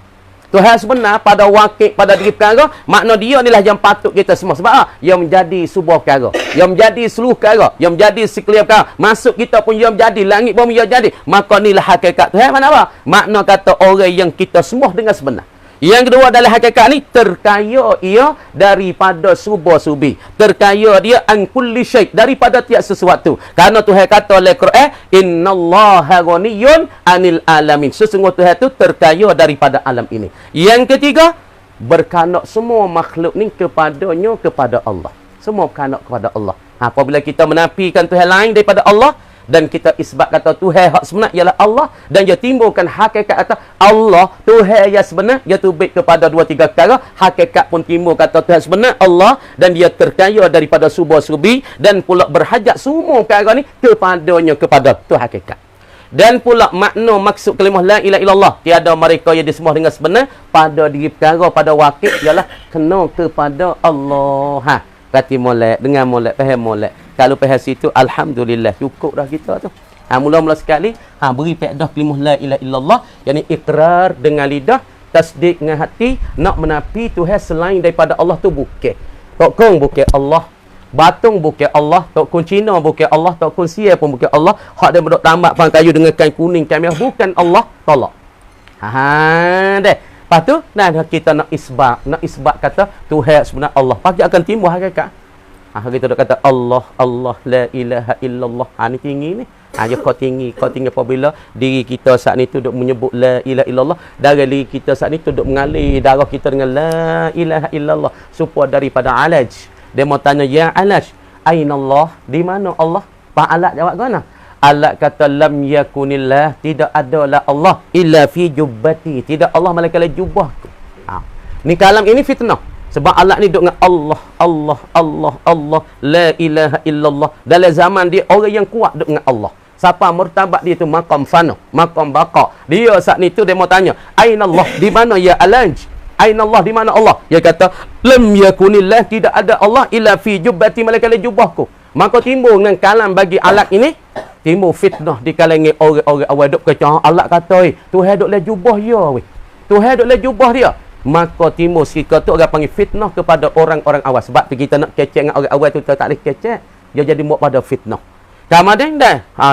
Tuhan sebenar pada wakil, pada diri perkara, makna dia inilah yang patut kita semua. Sebab yang menjadi sebuah perkara, yang menjadi seluruh perkara, yang menjadi sekalian perkara. Masuk kita pun yang menjadi, langit pun yang jadi. Maka inilah hakikat Tuhan. Mana apa? Makna kata orang yang kita semua dengan sebenar. Yang kedua dalam hakikat ni, terkaya ia daripada subuh-subi. Terkaya dia an kulli syai', daripada tiap sesuatu. Karena Tuhan kata oleh Quran, innallaha ghaniyun 'anil alamin. Sesungguhnya Tuhan tu terkaya daripada alam ini. Yang ketiga, berkandak semua makhluk ni kepadanya, kepada Allah. Semua berkandak kepada Allah. Apabila kita menafikan Tuhan lain daripada Allah, dan kita isbat kata Tuhan hak sebenar ialah Allah, dan dia timbulkan hakikat kata Allah Tuhan yang sebenar, dia tubik kepada dua tiga perkara. Hakikat pun timbul kata Tuhan sebenar Allah, dan dia terkaya daripada subuh-subi, dan pula berhajat semua perkara ni kepadanya, kepada tu hakikat. Dan pula makna maksud kalimah la ilaha illallah, tiada mereka yang disembah dengan sebenar pada diri perkara, pada wakil ialah kena kepada Allah. Kati molek, dengan molek, faham molek. Kalau faham situ, alhamdulillah, cukup dah kita tu. Mula-mula sekali, beri faedah kalimah la ilaha illallah, yakni ikrar dengan lidah, tasdik dengan hati, nak menafi Tuhan selain daripada Allah tu bukan. Tok kong bukan Allah, batung bukan Allah, tok kong Cina bukan Allah, tok kong Sia pun bukan Allah, hak dia duk tambak pang kayu dengan kain kuning, kain merah, bukan Allah, tolak. Deh. Lepas tu, kita nak isbat kata Tuhan sebenar Allah. Pagi akan timbul hakikat. Kita dah kata Allah, Allah, la ilaha illallah. Ni tinggi ni. Kau tinggi apabila diri kita saat ni tu duk menyebut la ilaha illallah. Darah diri kita saat ni tu duk mengalir darah kita dengan la ilaha illallah. Supaya daripada alaj. Dia mau tanya, ya alaj, aina Allah? Di mana Allah? Pak Alat jawab mana? Alat kata lam yakunillah, tidak adalah Allah illa fi jubbati, tidak Allah malaikat jubahku. Ni kalam ini fitnah. Sebab alat ni duk dengan Allah, Allah, Allah, Allah, la ilaha illallah. Dalam zaman dia orang yang kuat duk dengan Allah. Siapa martabat dia tu maqam fana, maqam baqa. Dia saat ni tu dia mau tanya, aina Allah? Di mana ya alaj? Aina Allah? Di mana Allah? Dia kata lam yakunillah, tidak ada Allah illa fi jubbati, malaikat jubahku. Maka timbul dengan kalam bagi alat ini, timbul fitnah di kalangan orang-orang awal duk kata Allah kata Tuhan duk le jubah dia weh. Tuhan duk le jubah dia. Maka timbul sikit tu orang panggil fitnah kepada orang-orang awal. Sebab tu kita nak kecek dengan orang awal tu tak boleh kecek. Dia jadi buat pada fitnah. Kemudian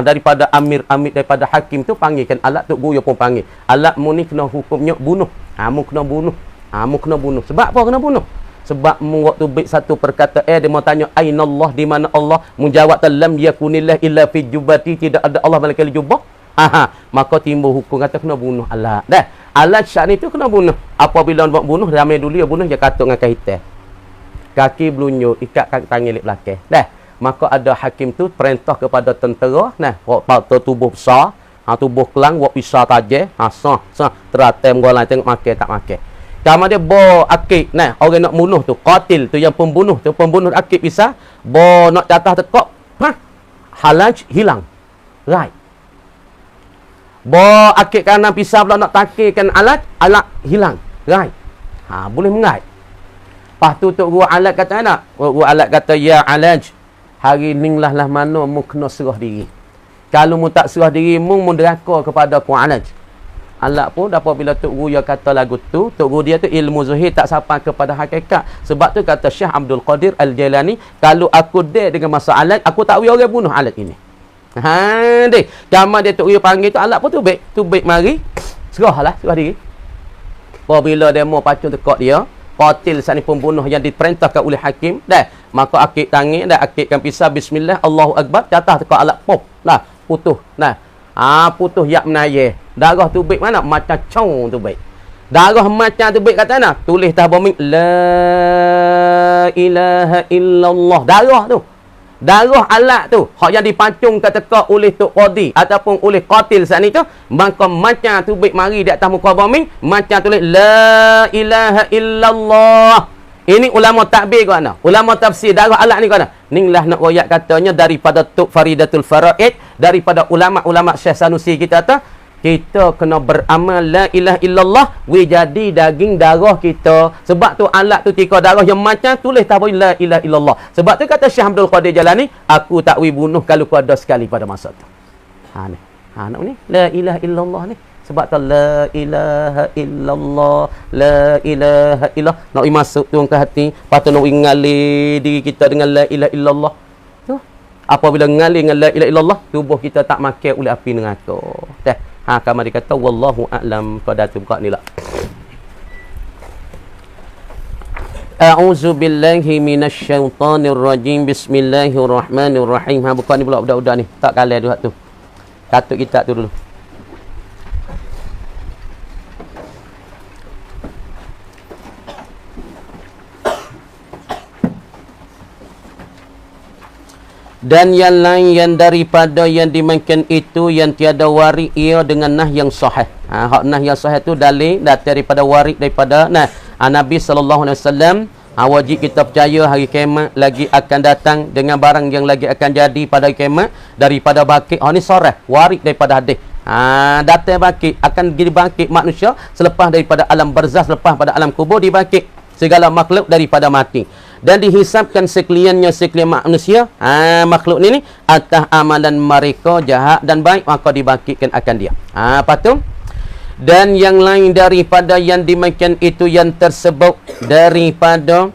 daripada amir daripada hakim tu panggilkan alat tu, guru pun panggil. Alat mu ni kena hukumnya bunuh. Mu kena bunuh. Mu kena bunuh. Sebab apa kena bunuh? Sebab waktu baik satu perkataan dia mau tanya aina Allah? Di mana Allah? Menjawab lam yakunillah illa fi jubbati, tidak ada Allah malaikat jubah. Maka timbul hukum kata kena bunuh alat. Dah. Alat syak ni tu kena bunuh. Apabila nak bunuh, ramai dulu dia bunuh dia katuk dengan kaitan. Kaki belunjuk, ikat kaki tangan lip belakang. Dah. Maka ada hakim tu perintah kepada tentera, waktu tubuh besar, tubuh kelang, wak pisah tajam, teratem golai tengok makan tak makan. Kamu dia bo akik, orang nak bunuh tu, qatil tu yang pembunuh akik pisah, bo nak jatah tekok, halaj hilang. Right. Bo akik kanan pisah pula nak takirkan alat hilang. Right. Boleh mengai. Lepas tu tok guru alat kata nak, guru alat kata ya alaj, hari ni lah mana mu kena serah diri. Kalau mu tak serah diri, mu deraka kepada ku alaj. Alat pun apabila Tok Guru yang kata lagu tu, Tok Guru dia tu ilmu zuhir tak sampai kepada hakikat. Sebab tu kata Syekh Abdul Qadir Al-Jailani, kalau aku dia dengan masa alat, aku tak boleh orang bunuh alat ini. Deh. Kamar dia Tok Guru panggil tu alat pun tu baik mari. Serah diri. Apabila dia mau pacung tekak dia, qatil saat ni pembunuh yang diperintahkan oleh hakim, dah. Maka akik tangan, dah akikkan pisah bismillah, Allahu Akbar, jatah tekak alat pop. Putuh. Putuh yak menayeh. Darah tu baik mana? Macam cong tu baik. Darah macam tu baik kata nak tulis tah bombing la ilaha illallah. Darah tu. Darah alat tu hak yang dipancung ke teka oleh tok qadi ataupun oleh qatil saat ni tu, maka macam tu baik mari di atas muka bombing macam tulis la ilaha illallah. Ini ulama takbir kau ana. Ulama tafsir darah alat ni kau ana. Inilah nak royak katanya daripada Tok Faridatul Faraid, daripada ulama-ulama Syekh Sanusi kita tu, kita kena beramal la ilaha illallah we jadi daging darah kita. Sebab tu alat tu tika darah yang macam tulis tabui la ilaha illallah. Sebab tu kata Syekh Abdul Qadir Jalani, aku tak wi bunuh kalau kau ada sekali pada masa tu. Ha ni. Ha nak ni la ilaha illallah ni. Sebab tu la ilaha illallah, la ilaha illallah. Nak masuk tu ke hati, patut nak ngalih diri kita dengan la ilaha illallah. Tu. Apabila ngalih dengan la ilaha illallah, tubuh kita tak makan oleh api neraka. Dah. Ha, kama dikata wallahu a'lam. Pada tu buka ni lah. A'udzu billahi minasyaitonir rajim. Bismillahirrahmanirrahim. Ha, buka ni pula budak-budak ni. Tak kalah tu hak tu. Katuk kitab tu dulu. Dan yang lain yang daripada yang dimainkan itu yang tiada warik ia dengan nah yang sahih. Ha, hak nah yang sahih tu dalil daripada warik daripada nah Nabi sallallahu alaihi wasallam. Ha, wajib kita percaya hari kiamat lagi akan datang dengan barang yang lagi akan jadi pada hari kiamat daripada bangkit. Ha, ni sorah warik daripada hadis. Ha, datang bangkit akan dibangkit manusia selepas daripada alam barzakh, selepas pada alam kubur dibangkit segala makhluk daripada mati. Dan dihisapkan sekalian manusia, makhluk ni atas amalan mereka jahat dan baik, maka dibangkitkan akan dia. Apa tu? Dan yang lain daripada yang dimakan itu yang tersebut daripada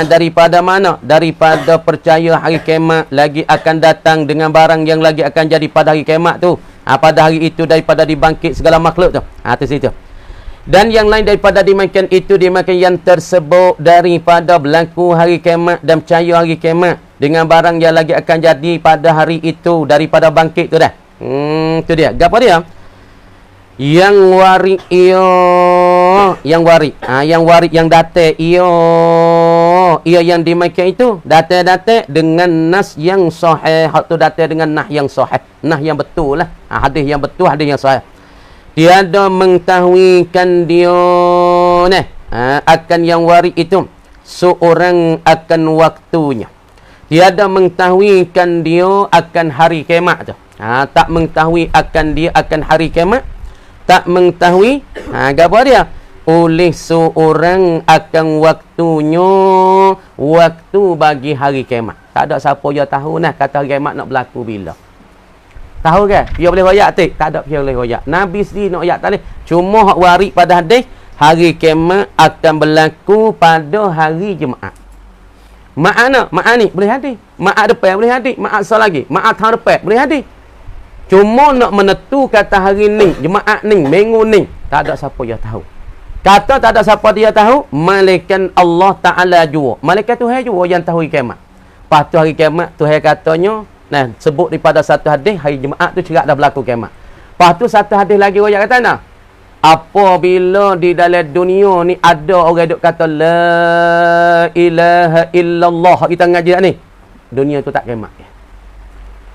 daripada mana? Daripada percaya hari kiamat lagi akan datang dengan barang yang lagi akan jadi pada hari kiamat tu. Pada hari itu daripada dibangkit segala makhluk tu. Tu situ. Dan yang lain daripada dimakan itu dimakan yang tersebut daripada berlaku hari kiamat dan percaya hari kiamat dengan barang yang lagi akan jadi pada hari itu daripada bangkit tu dah. Tu dia. Gapo dia? Yang warik ia yang warik. Yang warik yang datang ia yang dimakan itu datang dengan nas yang sahih. Hak tu datang dengan nah yang sahih. Nah yang betul lah. Hadis yang betul, hadis yang sahih. Tiada mengetahuikan dia akan yang warik itu seorang akan waktunya. Tiada mengetahuikan dia akan hari kiamat tu. Tak mengetahui akan dia akan hari kiamat. Tak mengetahui apa dia? Oleh seorang akan waktunya waktu bagi hari kiamat. Tak ada siapa yang tahu nah kata hari kiamat nak berlaku bila. Tahu ke? Dia boleh royak tak? Tak ada dia boleh royak. Nabi sendiri nak royak tak boleh. Cuma hak warik pada hadis, hari kiamat akan berlaku pada hari Jumaat. Ma'ana, ma'a ni boleh hadis. Ma'a depan boleh hadis. Ma'a asal lagi. Ma'a tahun depan boleh hadis. Cuma nak menentu kata hari ni, Jumaat ni, minggu ni, tak ada siapa yang tahu. Kata tak ada siapa dia tahu, malaikat Allah Ta'ala jua. Malaikat Tuhan jua yang tahu hari kiamat. Lepas tu hari kiamat, Tuhan katanya, nah, sebut daripada satu hadis hari Jumaat tu cerak dah berlaku kiamat. Lepas tu satu hadis lagi royak kata nah. Apabila di dalam dunia ni ada orang duk kata la ilaha illallah, kita ngaji ni. Dunia tu tak kiamat.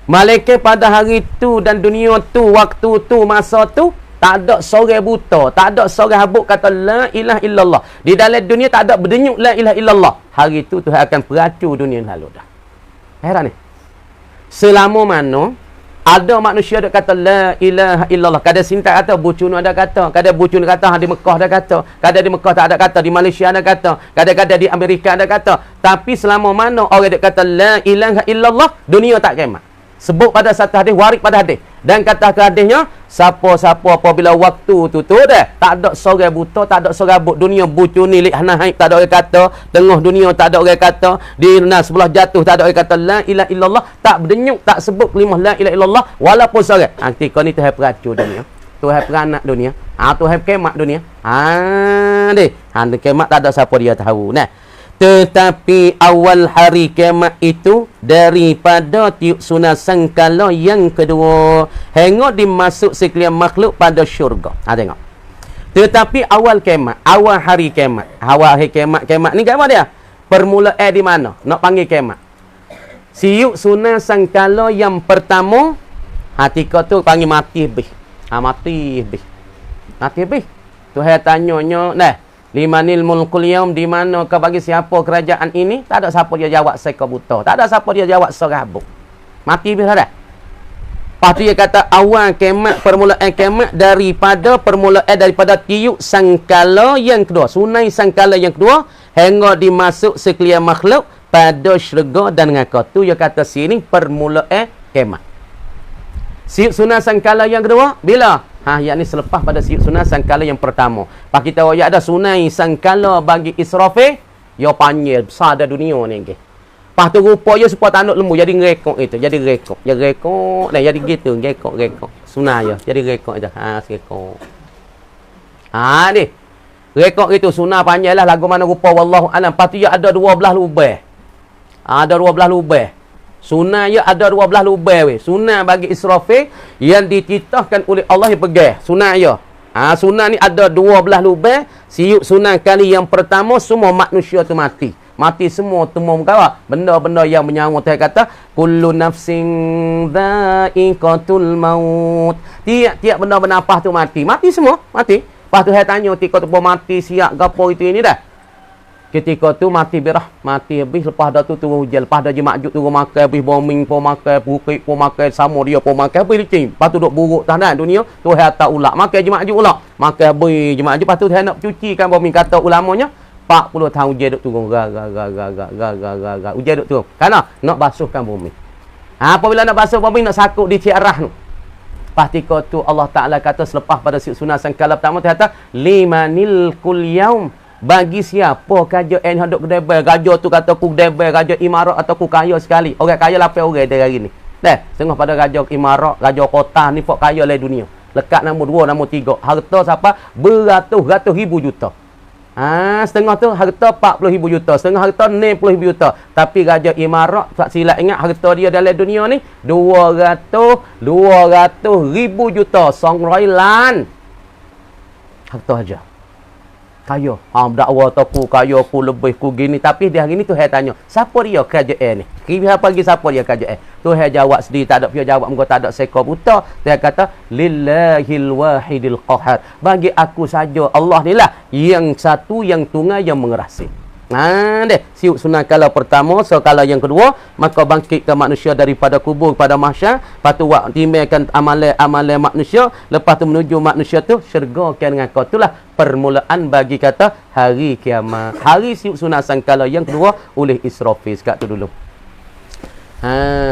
Malaikat pada hari tu dan dunia tu, waktu tu, masa tu tak ada seorang buta, tak ada seorang habuk kata la ilaha illallah. Di dalam dunia tak ada berdenyut la ilaha illallah. Hari tu Tuhan akan peracu dunia lalu dah. Heran ni. Selama mana ada manusia ada kata la ilaha illallah. Kadang sini tak kata, bucun ada kata. Kadang bucun kata di Mekah ada kata. Kadang di Mekah tak ada kata, di Malaysia ada kata. Kadang-kadang di Amerika ada kata. Tapi selama mana orang ada kata la ilaha illallah, dunia tak kiamat. Sebut pada satu hadis, warik pada hadis. Dan kata ke hadisnya, siapa-siapa apabila waktu tu dah, tak ada seorang buta, tak ada seorang buk. Dunia bucu ni, li'hana haib, tak ada orang kata. Tengah dunia tak ada orang kata. Di sebelah jatuh tak ada orang kata la ilaha illallah. Tak berdenyuk, tak sebut kalimah la ilaha illallah. Walaupun seorang. Nanti kau ni Tuhan peracu dunia. Tuhan peranak dunia. Tuhan kemat dunia. Kemat tak ada siapa dia tahu. Nah. Tetapi awal hari kiamat itu daripada tiup sunat sangkala yang kedua hingga dimasuk sekalian makhluk pada syurga. Tengok. Tetapi awal kiamat, awal hari kiamat, kiamat ni apa dia? Permulaan di mana? Nak panggil kiamat. Siuk sunah sangkala yang pertama, ketika tu panggil mati habis. Mati habis. Mati habis. Tuhan tanyanya, dah, limanil mulkul yaum, di mana kau bagi siapa kerajaan ini? Tak ada siapa dia jawab seka buta. Tak ada siapa dia jawab serabuk. Mati habis dah. Lepas tu dia kata awal kiamat, permulaan kiamat daripada tiup sangkala yang kedua. Sunai sangkala yang kedua hingga dimasuk sekalian makhluk pada syurga dan neraka. Tu dia kata sini permulaan kiamat. Siup sunah sangkala yang kedua bila? Yakni selepas pada siup sunah sangkala yang pertama. Pak kita ya ada sunai sangkala bagi Israfil, ya panjang besar dah dunia ni ke. Pas tu rupa je supaya tanduk lembu jadi rekok itu, jadi rekok. Ya rekok dah jadi gitu, rekok. Sunah ya, jadi rekok je. Rekok. Ni. Rekok itu sunah panjanglah lagu mana rupa wallahu alam. Pas tu ya ada 12 lubang. Ada 12 lubang. Sunah ya ada 12 lubang weh. Sunah bagi Israfil yang dititahkan oleh Allah yang pegang. Sunah ya. Sunah ni ada 12 lubang. Siup sunah kali yang pertama semua manusia tu mati. Mati semua tumbuh kawa. Benda-benda yang menyawa Tuhan kata kullu nafsin dha'iqatul maut. Tiap benda-benda apa tu mati. Mati semua, mati. Lepas tu saya tanya ketika tu mati siap gapo itu ini dah. Ketika tu mati berah, mati habis lepas dah tu turun hujan, lepas dah je makjuk turun makan habis bombing pun makan, bukit pun makan, sama dia pun makan habis licin. Lepas tu duk buruk tahanan dunia, tu hai tak ulak. Makan je makjuk ulak. Makan habis je makjuk, lepas tu saya nak cucikan bombing kata ulamanya 40 tahun hujan duk turun. Hujan duk turun. Karena nak basuhkan bumi. Apabila nak basuh bumi nak sakut di ciarah tu. Ketika tu Allah Taala kata selepas pada sunah sangkala pertama dia kata limanil kul yaum. Bagi siapa kaja hendak kedebel, raja tu kata ku kedebel, raja imarat atau ku kaya sekali. Orang kaya 8 orang dari hari ni. Dah, setengah pada raja imarat, raja kota ni pok kaya le dunia. Lekat nombor 2, nombor 3. Harta siapa? Beratus-ratus ribu juta. Setengah tu harta 40,000 juta, setengah harta 60,000 juta. Tapi raja imarat tak silap ingat harta dia dalam dunia ni 200,000 juta, 100 lan. Harta aja. Kaya. Dakwa aku kaya, aku lebih, aku gini. Tapi di hari ni tu saya tanya, siapa dia kerajaan ni? Kira pagi siapa dia kerajaan? Tu saya jawab sendiri, tak ada dia jawab, muka tak ada seka buta. Dia kata, lillahil wahidil qahar. Bagi aku saja Allah ni lah yang satu, yang tunggal, yang mengerasi. Siup sunah kala pertama, so kala yang kedua, maka bangkitkan manusia daripada kubur pada mahsyar, lepas tu timbulkan amalan manusia, lepas tu menuju manusia tu syurga kan dengan kau. Itulah permulaan bagi kata hari kiamat. Hari siup sunah sangkala yang kedua oleh Israfil. Sekat tu dulu.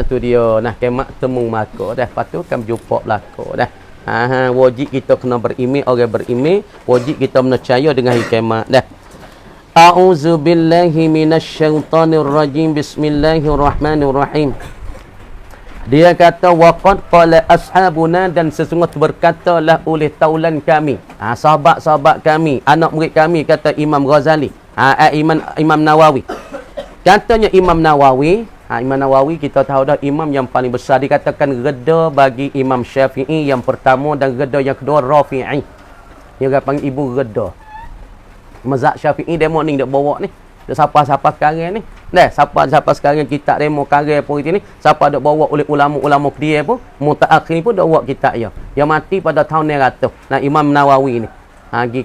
Tu dia. Nah, kiamat temu maka dah. Lepas tu kan jumpa belaka dah. Wajib kita kena berimej, orang berimej, wajib kita percaya dengan hari kiamat dah. A'udzu billahi minasyaitonir rajim. Bismillahirrahmanirrahim. Dia kata waqad qala ashabuna, dan sesungguhnya berkatalah oleh taulan kami, sahabat-sahabat kami, anak murid kami, kata Imam Ghazali, Imam Nawawi. Katanya Imam Nawawi, Imam Nawawi kita tahu dah imam yang paling besar, dikatakan reda bagi Imam Syafi'i yang pertama dan reda yang kedua Rafi'i. Dia panggil ibu reda. Mazhab Syafi'i demo ni dak bawa ni. Dak siapa-siapa sekarang ni. Dah, siapa-siapa sekarang kitab demo karya pun ini, siapa dak bawa oleh ulama-ulama dia pun, mutaakhir pun dak bawa kitab dia. Yang mati pada tahun 900. Nah, Imam Nawawi ni.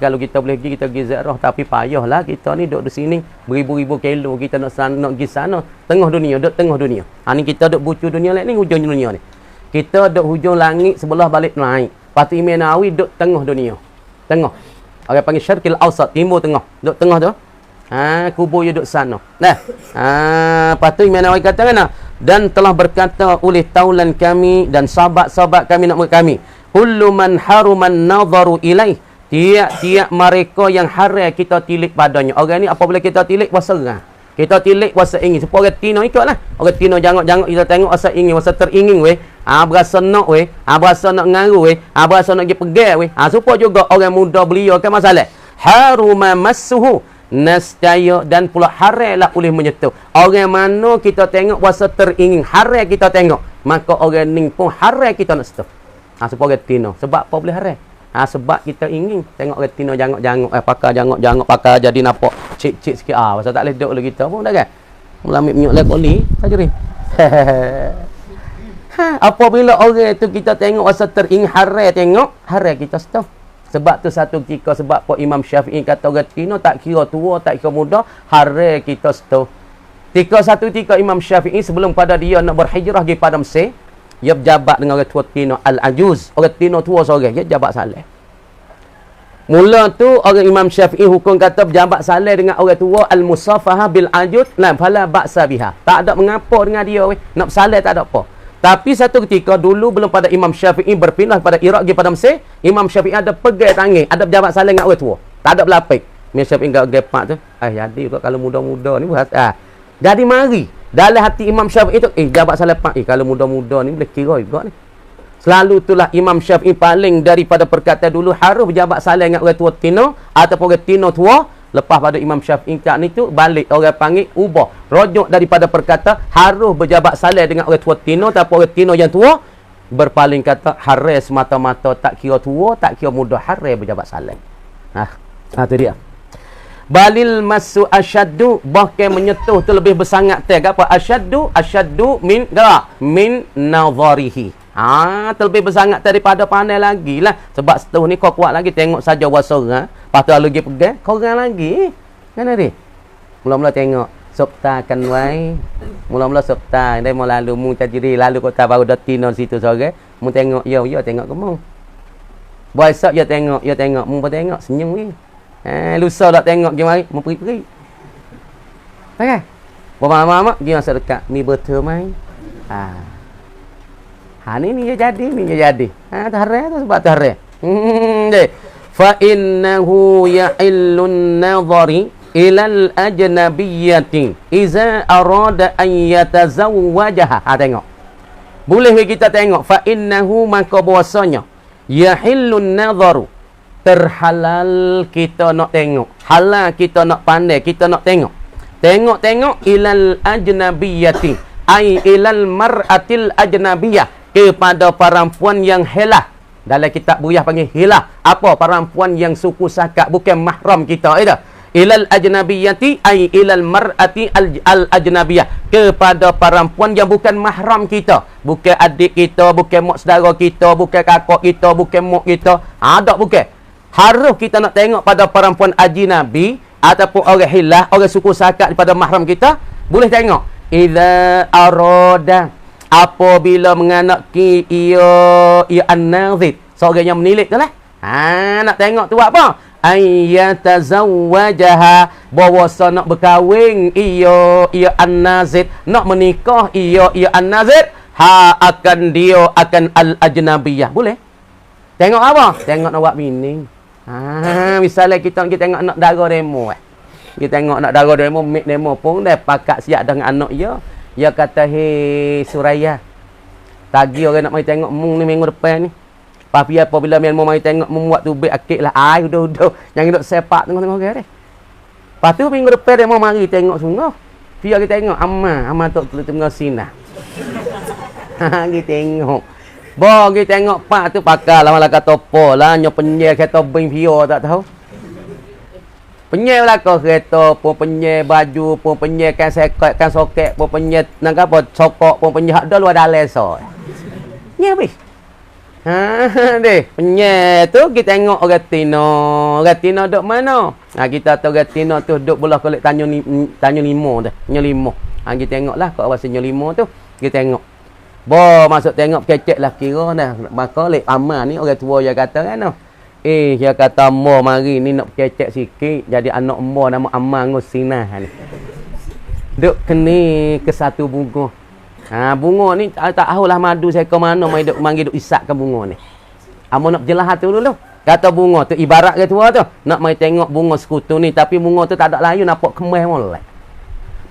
Kalau kita boleh pergi, kita pergi ziarah, tapi payahlah kita ni duduk di sini beribu-ribu kilo, kita nak pergi sana, tengah dunia, duduk tengah dunia. Ni kita duduk bucu dunia ni, hujung dunia ni. Kita duduk hujung langit sebelah balik naik. Patu Imam Nawawi duduk tengah dunia. Tengah. Orang panggil Syarqil Awsat, timur tengah. Duduk tengah tu. Kubur dia duduk sana. Nah. Lepas tu Imam Nawawi kata kan, dan telah berkata oleh taulan kami dan sahabat-sahabat kami, nak kami, kullu man haruman nadharu ilaih. Tiap-tiap mereka yang haram kita tilik padanya. Orang ni apabila kita tilik waserah. Kita tilik wasa ingin. Supaya orang tino ikutlah. Orang tino jangok-jangok kita tengok wasa ingin, wasa teringin weh. Berasa nak weh. Berasa nak ngaruh weh. Berasa nak pergi pegang weh. Supaya juga orang muda beliau kan masalah. Haruma massuhu. Nescaya dan pula haram lah boleh menyentuh. Orang mana kita tengok wasa teringin, haram kita tengok, maka orang ni pun haram kita nak sentuh. Supaya orang tino. Sebab apa boleh haram? Sebab kita ingin tengok retina jangok-jangok, pakar jangok-jangok, pakar jadi nampak cik-cik sikit. Pasal tak boleh duduk oleh kita pun dah kan. Mula ambil minyak lekoli, tajri. Apabila orang tu kita tengok rasa teringhare tengok, hare kita stop. Sebab tu satu ketika sebab Pak Imam Syafi'i kata orang Tino tak kira tua, tak kira muda, hare kita stop. Satu ketika Imam Syafi'i sebelum pada dia nak berhijrah pergi pada Mesir, dia berjabat dengan orang tua Tino Al-Ajuz. Orang Tino tua seorang, dia jabat saleh. Mula tu orang Imam Syafi'i hukum kata berjabat saleh dengan orang tua Al-Musafaha bil-Ajuz, la fala ba'sa biha. Tak ada mengapa dengan dia weh. Nak saleh tak ada apa. Tapi satu ketika dulu belum pada Imam Syafi'i berpindah pada Iraq pergi pada Mesir, Imam Syafi'i ada pegang tangan, ada berjabat saleh dengan orang tua. Tak ada berlapik. Imam Syafi'i enggak gepak tu. Jadi juga kalau muda-muda ni buat jadi mari dalam hati Imam Syafi'i tu jabat saleh pak kalau muda-muda ni boleh kira juga ni. Selalu itulah Imam Syafi'i paling daripada perkataan dulu harus berjabat saleh dengan orang tua Tino ataupun orang Tino tua. Lepas pada Imam Syafi'i tak ni tu balik orang panggil ubah rujuk daripada perkataan harus berjabat saleh dengan orang tua Tino ataupun orang Tino yang tua, berpaling kata haram semata-mata, tak kira tua tak kira muda, haram berjabat saleh. Tu dia. Balil masu asyaddu, bahkan menyentuh tu lebih bersangat tag apa asyaddu min nadharihi. Terlebih bersangat daripada pandai lagi lah. Sebab setahun ni kau kuat lagi tengok saja wasara, lepas tu lagi pegang korang lagi kan dia mula-mula tengok sopta kan wai, mula-mula sopta dia mau lalu mu tajiri lalu kota baru dah Tino situ sore mu tengok yo tengok kamu besok yo tengok mu pun tengok senyum ni. Lusa tak tengok dia mari mu pergi pakai mama dia masa dekat ni betul mai ni jadi tahreh tu sebab tahreh fa innahu ya'illun nadhari ilal ajnabiyyati iza arada an yatazawwajaha. Tengok boleh kita tengok fa innahu maka bahasanya ya'illun nadharu terhalal kita nak tengok, halal kita nak pandai, kita nak tengok ilal ajnabiyyati ai ilal mar'atil ajnabiyyah, kepada perempuan yang helah. Dalam kitab buyah panggil hilah. Apa? Perempuan yang suku sakat, bukan mahram kita itu. Ilal ajnabiyyati ai ilal mar'ati al ajnabiyah, kepada perempuan yang bukan mahram kita, bukan adik kita, bukan mak saudara kita, bukan kakak kita, bukan mak kita. Tak bukan. Harus kita nak tengok pada perempuan ajnabi ataupun orang hilah, orang suku sakat daripada mahram kita, boleh tengok. Idza arada, apabila menganaki ia an-nazid, seorang yang menilik tu lah. Nak tengok tu apa? Ayyatazawwajaha, bahawasa nak berkahwin ia an-nazid, nak menikah ia an-nazid, akan dia akan al-ajnabiyah. Boleh? Tengok apa? Tengok nak buat bini. Misalnya kita tengok anak dara demo. Kita tengok anak dara demo, mik demo pun dah pakat siap dengan anak dia. Dia kata, hei Suraya, tagi orang nak mari tengok mung ni minggu depan ni. Tapi apabila mau mari tengok mung buat tubik akik lah. Udah. Yang duduk sepak tengok-tengok orang ni. Lepas tu minggu depan dia mau mari tengok sungguh. Dia kita tengok Amma tu tengok sini. Kita tengok. Kita tengok pak tu pakar lah malah kata apa lah. Nyo penyel kereta bing Vio tak tahu. Penyel belakang kereta pun penyel baju pun penyel kan soket pun penyel nak apa sokok pun penyel hak dah luar dalam so. Ni habis. Deh penyel tu kita tengok orang Tino duk mana? Kita tahu orang Tino tu duk belah kolek Tanjung Limo dah. Tanjung Limo. Kita tengoklah kat kawasan Tanjung Limo tu. Kita tengok. Masuk tengok kecek lah kira dah. Maka lek aman ni orang tua dia kata kan. Dia kata mo mari ni nak kecek sikit jadi anak mo nama Aman Ngusinah ni. Duk keni ke satu bunga. Bunga ni tak tahulah madu saya ke mana mai duk manggil duk isapkan bunga ni. Amo nak jelas tu dulu. Kata bunga tu ibarat ke tua tu nak mai tengok bunga sekutu ni tapi bunga tu tak ada layu nampak kemas molek.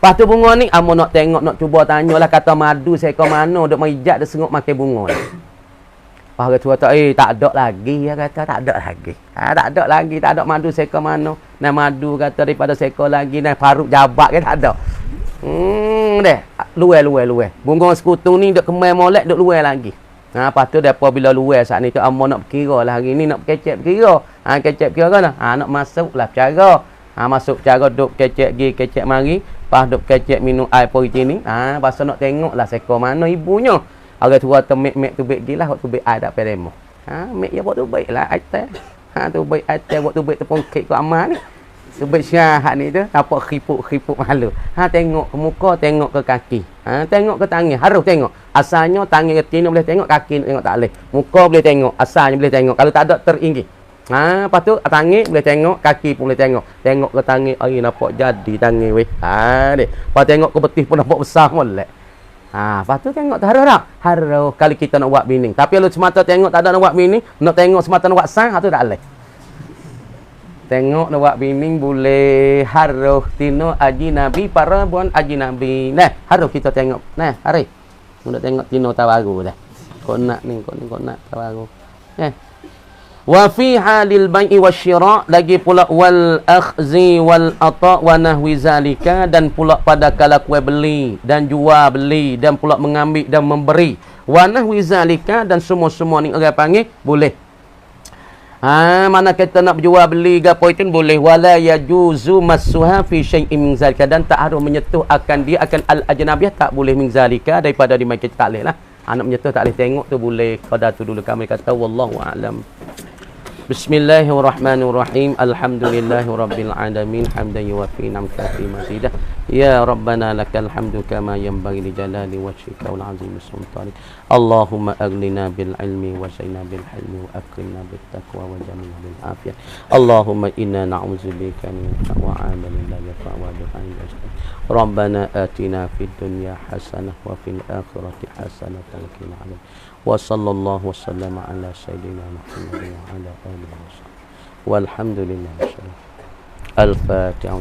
Lepas tu bunga ni amo nak tengok nak cuba tanyalah kata madu saya ke mana duk mai ijak dah sengok makan bunga ni. Pak tua tu tak ada lagi, dia kata tak ada lagi. Tak ada madu seko mana. Nah madu kata daripada seko lagi nah paruk jabat ke tak ada. Deh luar. Bunga sekutu ni duk kemai molek duk luar lagi. Lepas tu depa bila luar saat ni tu amo nak berkira lah hari ni nak kecek berkira. Kecek berkira kan? Nak masuklah cara. Masuk cara duk kecek gi kecek mari, pas duk kecek minum air pori ni. Pasal nak tengoklah seko mana ibunya. Orang tua tu mek tu baik gilah waktu baik air dak peremo. Mek ya buat tu baiklah air teh. Tu baik air teh buat tu baik tepung kek ku amal ni. Tu baik syahat ni tu nampak khipuk-khipuk malu. Tengok ke muka, tengok ke kaki. Tengok ke tangan, harus tengok. Asalnya tangan ke boleh tengok, kaki tengok tak boleh. Muka boleh tengok, asalnya boleh tengok. Kalau tak ada teringgi. Lepas tu tangan boleh tengok, kaki pun boleh tengok. Tengok ke tangan, nampak jadi tangan weh. Dek. Lepas tengok ke betis pun nampak besar molek. Lepas tu tengok tu harus tak? Harus kali kita nak buat bini. Tapi kalau semata tengok tak ada nak buat bini, nak tengok semata nak buat sang, tu tak boleh. Tengok nak buat bini boleh, harus tino aji Nabi, para buan aji Nabi. Nah, harus kita tengok. Nah, hari. Nak tengok tino tawaru dah. Kau nak ni, kau nak tawaru. Wa fi halil bai'i wasyira, lagi pula wal akhzi wal ata wa nahwi zalika, dan pula pada kala kue beli dan jual beli dan pula mengambil dan memberi. Wa nahwi zalika, dan semua-semua ni orang panggil boleh. Mana kita nak jual beli gapo itu boleh. Wala yajuzu massuha fi syai'in min zalika, dan tak harus menyentuh akan dia akan al ajnabiyah, tak boleh min zalika daripada di kita tak boleh lah. Nak menyentuh tak boleh, tengok tu boleh. Pada tu dulu kami kata wallahu a'lam. Bismillahirrahmanirrahim. Alhamdulillahirabbil alamin, hamdan yuwaffi ni'maka fi mazidah. Ya rabbana lakal hamdu kama yanbaghi li jalali wajhika wal azim sultanik. Allahumma aghnina bil ilmi wa zina bil hilmi wa akrimna bit taqwa wa jamilna bil afiyah. Allahumma inna na'udzubika min amalin la yafa wa du'ain yastab. Rabbana atina fid dunya hasanah wa fil akhirati hasanah wa qina adzaban. Wa sallallahu wasallama ala sayyidina Muhammadin wa ala alihi wa sahbihi walhamdulillahi. Al-Fatiha.